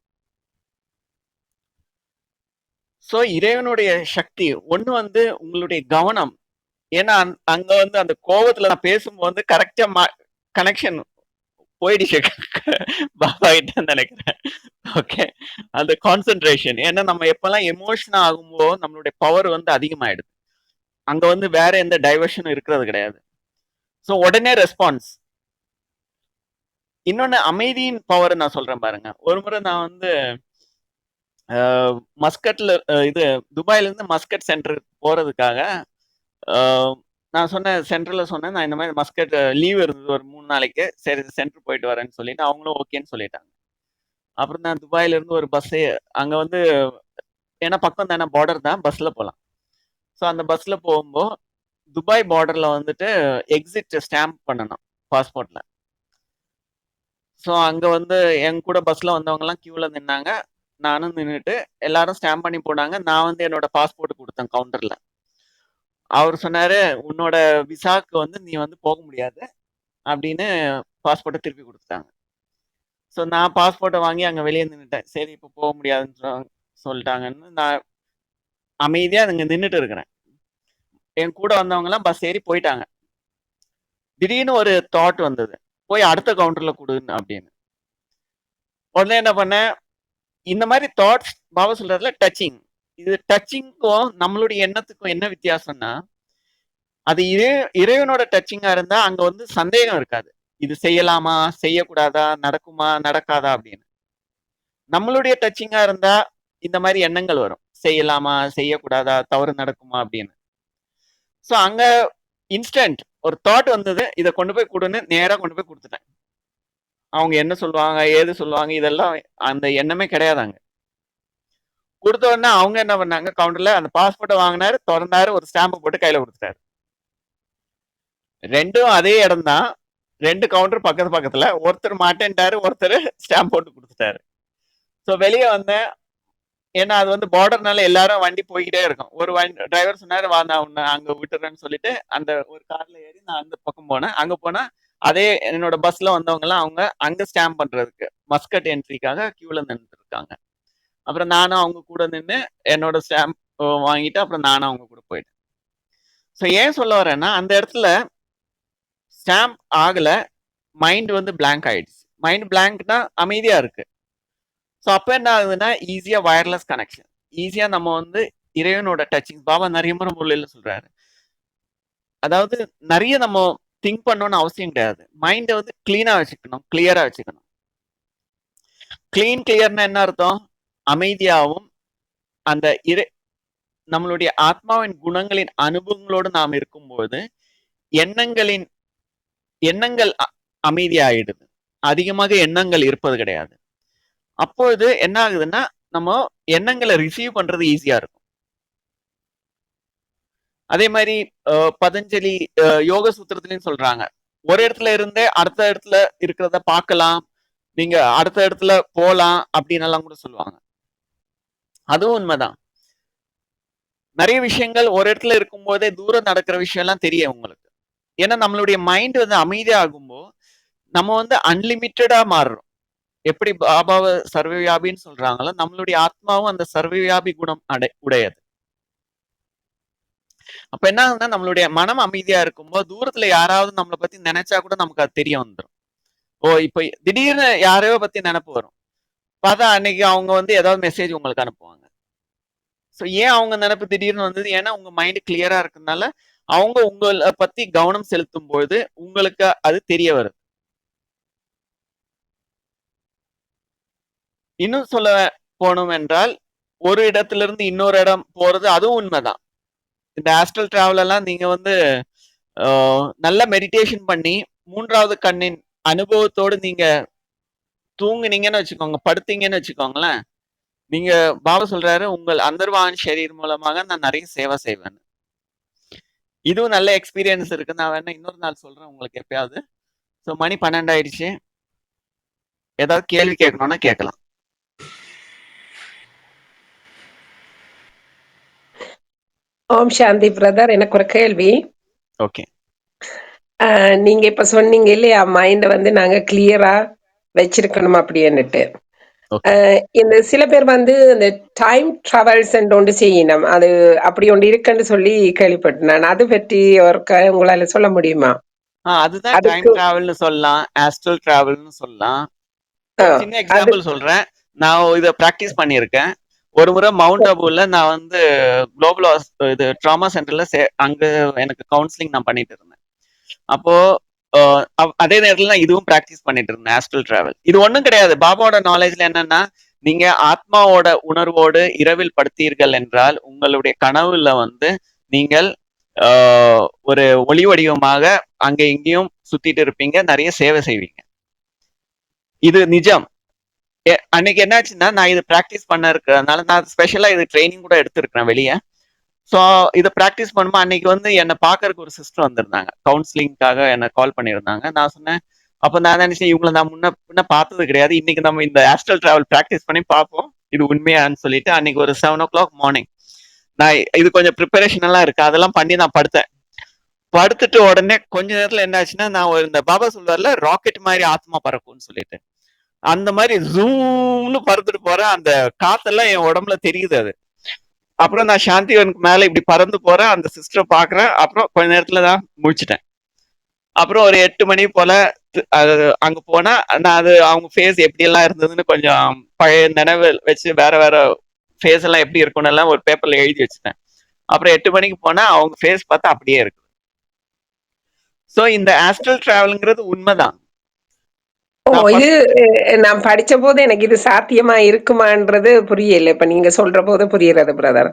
சோ இறைவனுடைய சக்தி ஒண்ணு வந்து உங்களுடைய கவனம். ஏன்னா அங்க வந்து அந்த கோபத்துல நான் பேசும்போது கரெக்டா கனெக்ஷன் போயிடுச்சு பாபா கிட்ட நினைக்கிறேன். ஓகே, அந்த கான்சென்ட்ரேஷன். ஏன்னா நம்ம எப்பெல்லாம் எமோஷனா ஆகும்போது நம்மளுடைய பவர் வந்து அதிகமாயிடுது. அங்க வந்து வேற எந்த டைவர்ஷனும் இருக்கிறது கிடையாது. ஸோ உடனே ரெஸ்பான்ஸ். இன்னொன்னு அமைதியின் பவர் நான் சொல்றேன் பாருங்க. ஒரு முறை நான் வந்து மஸ்கட்ல இது துபாயில இருந்து மஸ்கட் சென்டர் போறதுக்காக நான் சொன்னேன், சென்டர்ல சொன்னேன் நான் இந்த மாதிரி மஸ்கட் லீவ் இருந்தது ஒரு 3 நாளைக்கு. சரி சென்டர் போயிட்டு வரேன்னு சொல்லிட்டு அவங்களும் ஓகேன்னு சொல்லிட்டாங்க. அப்புறம் நான் துபாயில இருந்து ஒரு பஸ்ஸு அங்க வந்து, ஏன்னா பக்கம் தானே, பார்டர் தான், பஸ்ல போகலாம். ஸோ அந்த பஸ்ல போகும்போது துபாய் பார்டர்ல வந்துட்டு எக்ஸிட் ஸ்டாம்ப் பண்ணணும் பாஸ்போர்ட்ல. ஸோ அங்க வந்து என் கூட பஸ்ல வந்தவங்க எல்லாம் கியூல நின்னாங்க. நானும் நின்றுட்டு எல்லாரும் ஸ்டாம்ப் பண்ணி போனாங்க. நான் வந்து என்னோட பாஸ்போர்ட் கொடுத்தேன் கவுண்டர்ல. அவர் சொன்னாரு, உன்னோட விசாக்கு வந்து நீ வந்து போக முடியாது அப்படின்னு பாஸ்போர்ட்டை திருப்பி கொடுத்துட்டாங்க. ஸோ நான் பாஸ்போர்ட்டை வாங்கி அங்கே வெளியே நின்றுட்டேன். சரி இப்போ போக முடியாதுன்னு சொல்லிட்டாங்கன்னு நான் அமைதியா அங்க நின்றுட்டு இருக்கிறேன். என் கூட வந்தவங்க எல்லாம் பஸ் ஏறி போயிட்டாங்க. திடீர்னு ஒரு தாட் வந்தது, போய் அடுத்த கவுண்டர்ல கொடுன்னு அப்படின்னு. உடனே என்ன பண்ணேன், இந்த மாதிரி தாட்ஸ் பாபா சொல்றதுல டச்சிங். இது டச்சிங்க்கும் நம்மளுடைய எண்ணத்துக்கும் என்ன வித்தியாசம்னா, அது இறைவனோட டச்சிங்கா இருந்தா அங்க வந்து சந்தேகம் இருக்காது. இது செய்யலாமா, செய்யக்கூடாதா, நடக்குமா, நடக்காதா அப்படின்னு. நம்மளுடைய டச்சிங்கா இருந்தா இந்த மாதிரி எண்ணங்கள் வரும். செய்யலாமா, செய்யக்கூடாதா, தவறு நடக்குமா அப்படின்னு. ஸோ அங்க இன்ஸ்டன்ட் ஒரு தாட் வந்தது, இதை கொண்டு போய் கொடுன்னு நேரா கொண்டு போய் கொடுத்துட்டேன். அவங்க என்ன சொல்லுவாங்க, ஏது சொல்லுவாங்க, இதெல்லாம் அந்த எண்ணமே கிடையாதாங்க. கொடுத்த உடனே அவங்க என்ன பண்ணாங்க, கவுண்டர்ல அந்த பாஸ்போர்ட்டை வாங்கினாரு, திறந்தாரு, ஒரு ஸ்டாம்பை போட்டு கையில கொடுத்துட்டாரு. ரெண்டும் அதே இடம் தான், 2 கவுண்டர் பக்கத்துல. ஒருத்தர் மாட்டேன்ட்டாரு, ஒருத்தர் ஸ்டாம்ப் போட்டு கொடுத்துட்டாரு. ஸோ வெளியே வந்தேன். ஏன்னா அது வந்து பார்டர்னால எல்லாரும் வண்டி போய்கிட்டே இருக்கும். ஒரு டிரைவர் சொன்னாரு, வா நான் உன்னை அங்க விட்டுறேன்னு சொல்லிட்டு அந்த ஒரு கார்ல ஏறி நான் அந்த பக்கம் போனேன். அங்க போனா அதே என்னோட பஸ்ல வந்தவங்க எல்லாம் அவங்க அங்க ஸ்டாம்ப் பண்றதுக்கு மஸ்கட் என்ட்ரிக்காக கியூல நின்றுட்டு இருக்காங்க. அப்புறம் நானும் அவங்க கூட நின்று என்னோட ஸ்டாம்ப் வாங்கிட்டு அப்புறம் நானும் அவங்க கூட போயிட்டேன். ஸோ ஏன் சொல்ல வரேன்னா, அந்த இடத்துல ஸ்டாம்ப் ஆகல, மைண்ட் வந்து பிளாங்க் ஆயிடுச்சு. மைண்ட் பிளாங்க்னா அமைதியா இருக்கு. ஸோ அப்ப என்ன ஆகுதுன்னா, ஈஸியா வயர்லெஸ் கனெக்ஷன், ஈஸியா நம்ம வந்து இறைவனோட டச்சிங். பாபா நிறைய முறை முறையில சொல்றாரு, அதாவது நிறைய நம்ம திங்க் பண்ணணும்னு அவசியம் கிடையாது. மைண்டை வந்து கிளீனா வச்சுக்கணும், கிளியரா வச்சுக்கணும். கிளியர்னா என்ன அர்த்தம்? அமைதியாகவும் அந்த நம்மளுடைய ஆத்மாவின் குணங்களின் அனுபவங்களோடு நாம் இருக்கும்போது எண்ணங்கள் அமைதியாயிடுது. அதிகமாக எண்ணங்கள் இருப்பது கிடையாது. அப்பொழுது என்ன ஆகுதுன்னா, நம்ம எண்ணங்களை ரிசீவ் பண்றது ஈஸியா இருக்கும். அதே மாதிரி பதஞ்சலி யோக சூத்திரத்திலையும் சொல்றாங்க, ஒரு இடத்துல இருந்தே அடுத்த இடத்துல இருக்கிறத பார்க்கலாம், நீங்க அடுத்த இடத்துல போலாம் அப்படின்னு எல்லாம் கூட சொல்லுவாங்க. அதுவும் உண்மைதான். நிறைய விஷயங்கள் ஒரு இடத்துல இருக்கும் போதே தூரம் நடக்கிற விஷயம் எல்லாம் தெரியும் உங்களுக்கு. ஏன்னா நம்மளுடைய மைண்ட் வந்து அமைதியாகும்போது நம்ம வந்து அன்லிமிட்டடா மாறுறோம். எப்படி பாபாவை சர்வவியாபின்னு சொல்றாங்களோ, நம்மளுடைய ஆத்மாவும் அந்த சர்வவியாபி குணம் உடையது. அப்ப என்ன ஆகுதுன்னா, நம்மளுடைய மனம் அமைதியா இருக்கும்போது தூரத்துல யாராவது நம்மளை பத்தி நினைச்சா கூட நமக்கு அது தெரிய வந்துடும். ஓ, இப்ப திடீர்னு யாரையோ பத்தி நினைப்பு வரும், பார்த்தா அன்னைக்கு அவங்க வந்து ஏதாவது மெசேஜ் உங்களுக்கு அனுப்புவாங்க. ஸோ ஏன் அவங்க நினைப்பு திடீர்னு வந்தது? ஏன்னா உங்க மைண்ட் கிளியரா இருக்கிறதுனால அவங்க உங்களை பத்தி கவனம் செலுத்தும் பொழுது உங்களுக்கு அது தெரிய வருது. இன்னும் சொல்ல போனோம் என்றால், ஒரு இடத்துல இருந்து இன்னொரு இடம் போறது அதுவும் உண்மைதான். இந்த ஆஸ்ட்ரல் டிராவல் எல்லாம் நீங்க வந்து நல்ல மெடிடேஷன் பண்ணி மூன்றாவது கண்ணின் அனுபவத்தோடு நீங்க தூங்குனீங்கன்னு வச்சுக்கோங்க, படுத்தீங்கன்னு வச்சுக்கோங்களேன், நீங்க பாபா சொல்றாரு, உங்கள் அந்தர்வான் ஷரீர் மூலமாக நான் நிறைய சேவை செய்வேன். இதுவும் நல்ல எக்ஸ்பீரியன்ஸ் இருக்கு. நான் வேணா இன்னொரு நாள் சொல்றேன் உங்களுக்கு எப்பயாவது. ஸோ மணி 12 ஆயிடுச்சு. ஏதாவது கேள்வி கேட்கணும்னா கேட்கலாம். ஓம் சாந்தி பிரதர், எனக்கு ஒரு கேள்வி. ஓகே. நீங்க இப்ப சொன்னீங்க இல்லையா, மைண்ட வந்து நாங்க கிளியரா வச்சிருக்கணும் அப்படின்னுட்டு. இந்த சில பேர் வந்து இந்த டைம் டிராவல்ஸ் ஒன்று செய்யணும், அது அப்படி ஒன்று இருக்குன்னு சொல்லி கேள்விப்பட்டேன். அது பற்றி உங்களால சொல்ல முடியுமா? அதுதான் டைம் டிராவல்னு சொல்லலாம், ஆஸ்ட்ரல் டிராவல்னு சொல்லலாம். ஒரு சின்ன எக்ஸாம்பிள் சொல்றேன். நான் இதை பிராக்டிஸ் பண்ணியிருக்கேன். ஒரு முறை மவுண்ட் அபுல நான் வந்து குளோபல் இது ட்ராமா சென்டர்ல அங்க எனக்கு கவுன்சிலிங் நான் பண்ணிட்டு இருந்தேன். அப்போ அதே நேரத்துல நான் இதுவும் பிராக்டிஸ் பண்ணிட்டு இருந்தேன், ஆஸ்ட்ரல் டிராவல். இது ஒண்ணும் கிடையாது. பாபாவோட நாலேஜ்ல என்னன்னா, நீங்க ஆத்மாவோட உணர்வோடு இரவில் படுத்தீர்கள் என்றால் உங்களுடைய கனவுல வந்து நீங்கள் ஒரு ஒளி வடிவமாக அங்க இங்கேயும் சுத்திட்டு இருப்பீங்க, நிறைய சேவை செய்வீங்க. இது நிஜம். அன்னைக்கு என்னாச்சுன்னா, நான் இது பிராக்டிஸ் பண்ண இருக்கிறதுனால நான் ஸ்பெஷலா இது ட்ரைனிங் கூட எடுத்திருக்கிறேன் வெளியே. ஸோ இதை ப்ராக்டிஸ் பண்ணும்போது அன்னைக்கு வந்து என்னை பார்க்கறதுக்கு ஒரு சிஸ்டர் வந்திருந்தாங்க, கவுன்சிலிங்காக என்னை கால் பண்ணியிருந்தாங்க. நான் சொன்னேன், அப்போ நான் நினைச்சேன், இவங்களை நான் முன்ன பார்த்தது கிடையாது, இன்னைக்கு நம்ம இந்த ஆஸ்ட்ரல் டிராவல் ப்ராக்டிஸ் பண்ணி பார்ப்போம் இது உண்மையான்னு சொல்லிட்டு அன்னைக்கு ஒரு 7 o'clock மார்னிங் நான் இது கொஞ்சம் ப்ரிப்பரேஷன் எல்லாம் இருக்கு, அதெல்லாம் பண்ணி நான் படுத்தேன். படுத்துட்டு உடனே கொஞ்ச நேரத்துல என்ன ஆச்சுன்னா, நான் இந்த பாபா சொல்வார்ல ராக்கெட் மாதிரி ஆத்மா பறக்கும்னு சொல்லிட்டு, அந்த மாதிரி ஜூம்னு பறந்துட்டு போறேன். அந்த காத்தெல்லாம் என் உடம்புல தெரியுது. அது அப்புறம் நான் சாந்திவனுக்கு மேல இப்படி பறந்து போறேன், அந்த சிஸ்டரை பாக்குறேன். அப்புறம் கொஞ்ச நேரத்துல தான் முடிச்சிட்டேன். அப்புறம் ஒரு 8 மணி போல அங்க போனா நான் அது அவங்க ஃபேஸ் எப்படி எல்லாம் இருந்ததுன்னு கொஞ்சம் பழைய நினைவு வச்சு வேற வேற ஃபேஸ் எல்லாம் எப்படி இருக்கும்னு எல்லாம் ஒரு பேப்பர்ல எழுதி வச்சுட்டேன். அப்புறம் 8 மணிக்கு போனா அவங்க ஃபேஸ் பார்த்தா அப்படியே இருக்கு. சோ இந்த ஆஸ்ட்ரல் டிராவல்ங்கிறது உண்மைதான். இது நான் படிச்ச போது எனக்கு இது சாத்தியமா இருக்குமான்றது புரியல, இப்ப நீங்க சொல்ற போது புரியுறது பிரதர்.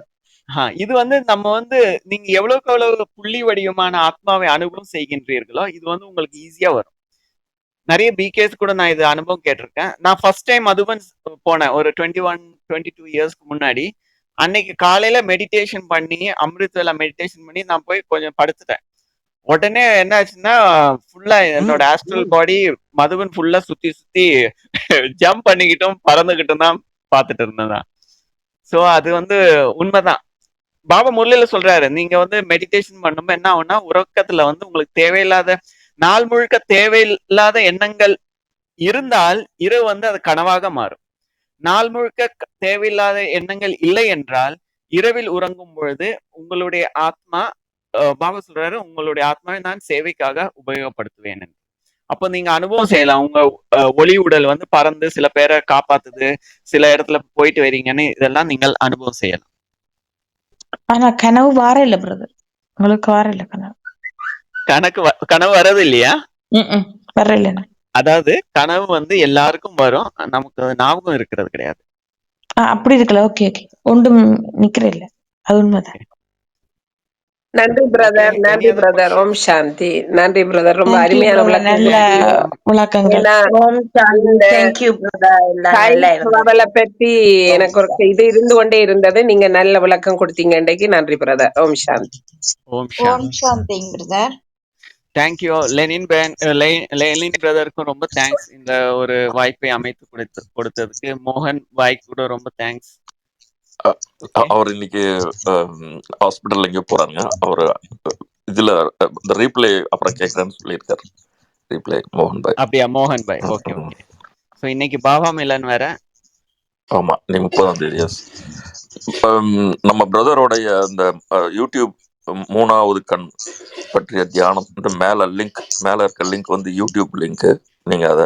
இது வந்து நம்ம வந்து நீங்க எவ்வளவுக்கு எவ்வளவு புள்ளி வடிவமான ஆத்மாவை அனுபவம் செய்கின்றீர்களோ இது வந்து உங்களுக்கு ஈஸியா வரும். நிறைய பிகேஸ் கூட நான் இது அனுபவம் கேட்டிருக்கேன். நான் ஃபர்ஸ்ட் டைம் மதுபன் போனேன் ஒரு 21-22 இயர்ஸ்க்கு முன்னாடி. அன்னைக்கு காலையில மெடிடேஷன் பண்ணி அமிர்தவேலா மெடிடேஷன் பண்ணி நான் போய் கொஞ்சம் படுத்துட்டேன். உடனே என்ன ஆச்சுன்னா, ஃபுல்லா என்னோட ஆஸ்ட்ரல் பாடி மதுபன் ஃபுல்லா சுத்தி சுத்தி ஜம்ப் பண்ணிக்கிட்டும் பறந்துகிட்டும் தான் பார்த்துட்டு இருந்தேன். ஸோ அது வந்து உண்மைதான். பாபா முரளியில சொல்றாரு, நீங்க வந்து மெடிடேஷன் பண்ணும்போது என்ன ஆகும்னா, உறக்கத்துல வந்து உங்களுக்கு தேவையில்லாத நாள் முழுக்க தேவையில்லாத எண்ணங்கள் இருந்தால் இரவு வந்து அது கனவாக மாறும். நாள் முழுக்க தேவையில்லாத எண்ணங்கள் இல்லை என்றால் இரவில் உறங்கும் பொழுது உங்களுடைய ஆத்மா பாபா சொல்றாரு உங்களுடைய ஆத்மாவை நான் சேவைக்காக உபயோகப்படுத்துவேன். அப்போ நீங்க அனுபவம் செய்யலாம். உங்க ஒளி உடல் வந்து பறந்து சில பேரை காப்பாத்துது, சில இடத்துல போயிட்டு வரீங்கன்னு இதெல்லாம் நீங்கள் அனுபவம் செய்யலாம். ஆனா கனவு வார இல்ல பிரதர், உங்களுக்கு வார இல்ல கனவு. கனவு வர்றது இல்லையா? வர இல்ல. அதாவது கனவு வந்து எல்லாருக்கும் வரும், நமக்கு ஞாபகம் இருக்கிறது கிடையாது. அப்படி இருக்கல. ஓகே ஓகே, ஒன்றும் நிக்கிற இல்ல, அது உண்மைதான். நன்றி பிரதர், நன்றி பிரதர். ஓம் சாந்தி. நன்றி பிரதர், ரொம்ப அருமையான விளக்கங்கள். ஏன்னா பற்றி எனக்கு ஒரு இது இருந்து கொண்டே இருந்தது. நீங்க நல்ல விளக்கம் கொடுத்தீங்க இன்றைக்கு. நன்றி பிரதர். ஓம் சாந்தி. ஓம் சாந்தி பிரதர். தேங்க்யூ லெனின் பிரதருக்கும் ரொம்ப தேங்க்ஸ், இந்த ஒரு வாய்ப்பை அமைத்து கொடுத்ததுக்கு. மோகன் பாய் கூட ரொம்ப தேங்க்ஸ். அவர் இன்னைக்கு ஹாஸ்பிட்டல் எங்கேயோ போறாங்க. அவர் இதுல இந்த ரீப்ளே அப்புறம் கேட்கறேன்னு சொல்லியிருக்காரு. ரீப்ளே மோகன் பாய். அப்படியா? மோகன் பாய், ஓகே ஓகே. ஸோ இன்னைக்கு பாபா மிலன் வேற. ஆமா, நீ 30ஆம் தேதி. நம்ம பிரதரோடைய இந்த யூடியூப் 3வது கண் பற்றிய தியானம் மேல இருக்க லிங்க் வந்து யூடியூப் லிங்க். நீங்க அதை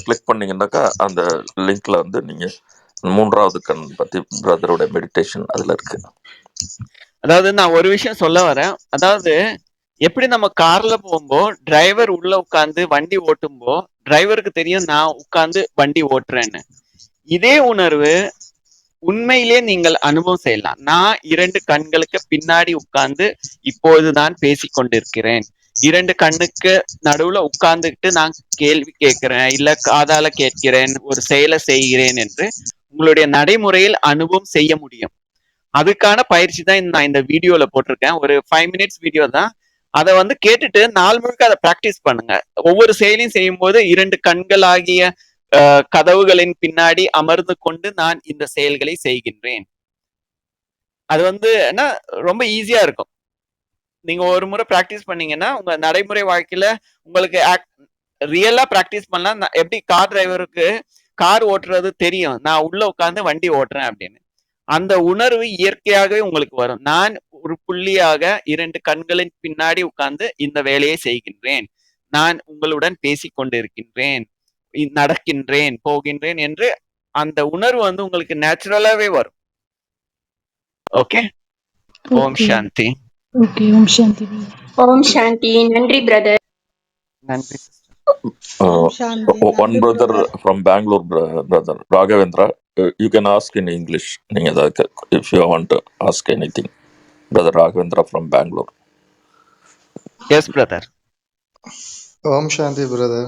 கிளிக் பண்ணீங்கன்னாக்கா அந்த லிங்க்ல வந்து நீங்க 3வது கண் பத்தி பிரதரோட மெடிடேஷன் அதுல இருக்கு. அதாவது நான் ஒரு விஷயம் சொல்ல வரேன். அதாவது எப்படி நம்ம கார்ல போகும்போ டிரைவர் உள்ள உட்கார்ந்து வண்டி ஓட்டும்போ டிரைவருக்கு தெரியும் நான் உட்கார்ந்து வண்டி ஓட்டுறேன்னு. இதே உணர்வு உண்மையிலே நீங்கள் அனுபவம் செய்யலாம். நான் 2 கண்களுக்கு பின்னாடி உட்கார்ந்து இப்போது நான் பேசிக் கொண்டிருக்கிறேன். 2 கண்ணுக்கு நடுவுல உட்கார்ந்துக்கிட்டு நான் கேள்வி கேட்கிறேன், இல்ல காதால கேட்கிறேன், ஒரு செயலை செய்கிறேன் என்று உங்களுடைய நடைமுறையில் அனுபவம் செய்ய முடியும். அதுக்கான பயிற்சி தான் நான் இந்த வீடியோல போட்டிருக்கேன். ஒரு 5 மினிட்ஸ் வீடியோ தான். அதை வந்து கேட்டுட்டு நாள் முழுக்க அதை பிராக்டிஸ் பண்ணுங்க. ஒவ்வொரு செயலையும் செய்யும் போது 2 கண்களாகிய கதவுகளின் பின்னாடி அமர்ந்து கொண்டு நான் இந்த செயல்களை செய்கின்றேன். அது வந்து என்ன ரொம்ப ஈஸியா இருக்கும். நீங்க ஒரு முறை பிராக்டிஸ் பண்ணீங்கன்னா உங்க நடைமுறை வாழ்க்கையில உங்களுக்கு ரியலா பிராக்டிஸ் பண்ணலாம். எப்படி கார் டிரைவருக்கு கார் ஓட்டுறது தெரியும், நான் உள்ள உட்கார்ந்து வண்டி ஓட்டுறேன் அப்படின்னு. அந்த உணர்வு இயற்கையாகவே உங்களுக்கு வரும். நான் ஒரு புள்ளியாக 2 கண்களின் பின்னாடி உட்கார்ந்து இந்த வேலையை செய்கின்றேன், நான் உங்களுடன் பேசிக் கொண்டிருக்கின்றேன், நடக்கின்றேன், போகின்றேன் என்று அந்த உணர்வு வந்து உங்களுக்கு நேச்சுரலாவே வரும். ஓகே, ஓம் சாந்தி. ஓகே, ஓம் சாந்தி. ஓம் சாந்தி. நன்றி பிரதர். நன்றி sister. One brother from Bangalore, brother Raghavendra, you can ask in English. If you want to ask anything, brother Raghavendra from Bangalore. Yes brother. Om Shanti brother.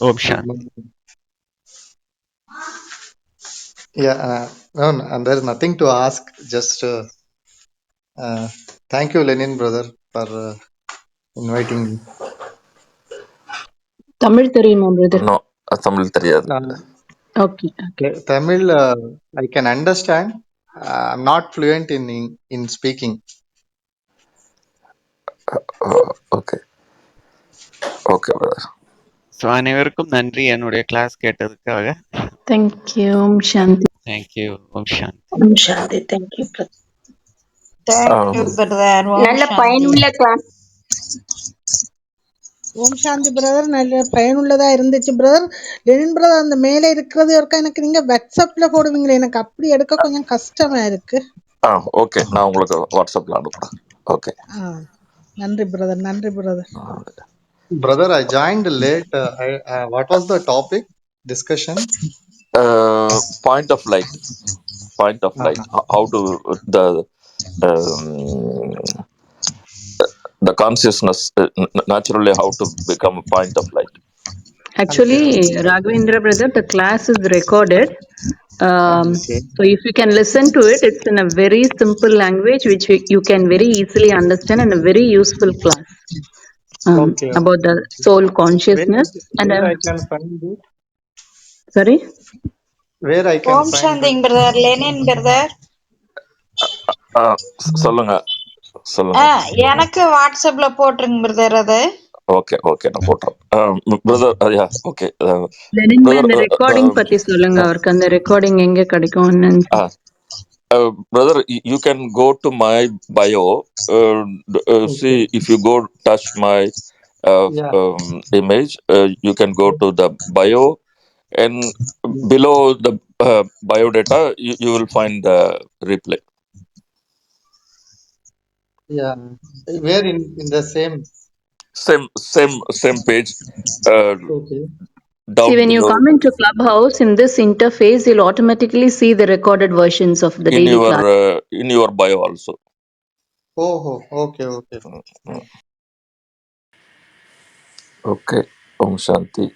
Om Shanti. Yeah, no, and there is nothing to ask. Just thank you Lenin brother for inviting me. Tamil தெரியுமா brother? No, Tamil தெரியாது. Okay. Tamil I can understand. I'm not fluent in speaking. Okay brother. So அனைவருக்கும் நன்றி என்னுடைய class கேட்டதுக்காக. Thank you. ஓம் சாந்தி. Thank you. ஓம் சாந்தி. ஓம் சாந்தி. Thank you brother. Thank you brother. நல்ல பயனுள்ள கிளாஸ். ஓம் சாந்தி பிரதர், நல்ல பயனுள்ளதா இருந்துச்சு பிரதர். லெனின் பிரதர், அந்த மேலே இருக்கிறது ஒருக்கா எனக்கு நீங்க வாட்ஸ்அப்ல போடுவீங்களே, எனக்கு அப்படி எடுக்க கொஞ்சம் கஷ்டமா இருக்கு. ஓகே, நான் உங்களுக்கு வாட்ஸ்அப்ல அனுப்புறேன். ஓகே, நன்றி பிரதர். நன்றி brother. Brother, I joined late. What was the topic discussion? Point of light. How to the consciousness naturally, how to become a point of light. Actually, Raghavendra brother, the class is recorded. So if you can listen to it, it's in a very simple language which you can very easily understand, and a very useful class about the soul consciousness. Where I can find it? Sorry? Where I can Om find Shanti brother. Lenin brother. சொல்லுங்க. எனக்கு வாட்ஸ்அப்ல போட்டுருங்க brother. அது okay நான் போட்றேன் brother. ஐயா okay. Lenin அந்த recording பத்தி சொல்லுங்க, அவருக்கு அந்த ரெக்கார்டிங் எங்க கிடைக்கும்? Brother, you can go to my bio. Okay. See, if you go touch my Yeah. image, you can go to the bio, and Yeah. below the biodata, you will find the replay. Yeah. Where in the same. Same page. Okay. Down See, when you below come into Clubhouse, in this interface, you'll automatically see the recorded versions of the daily class. in your bio also. Oh, okay. Okay. Om Shanti.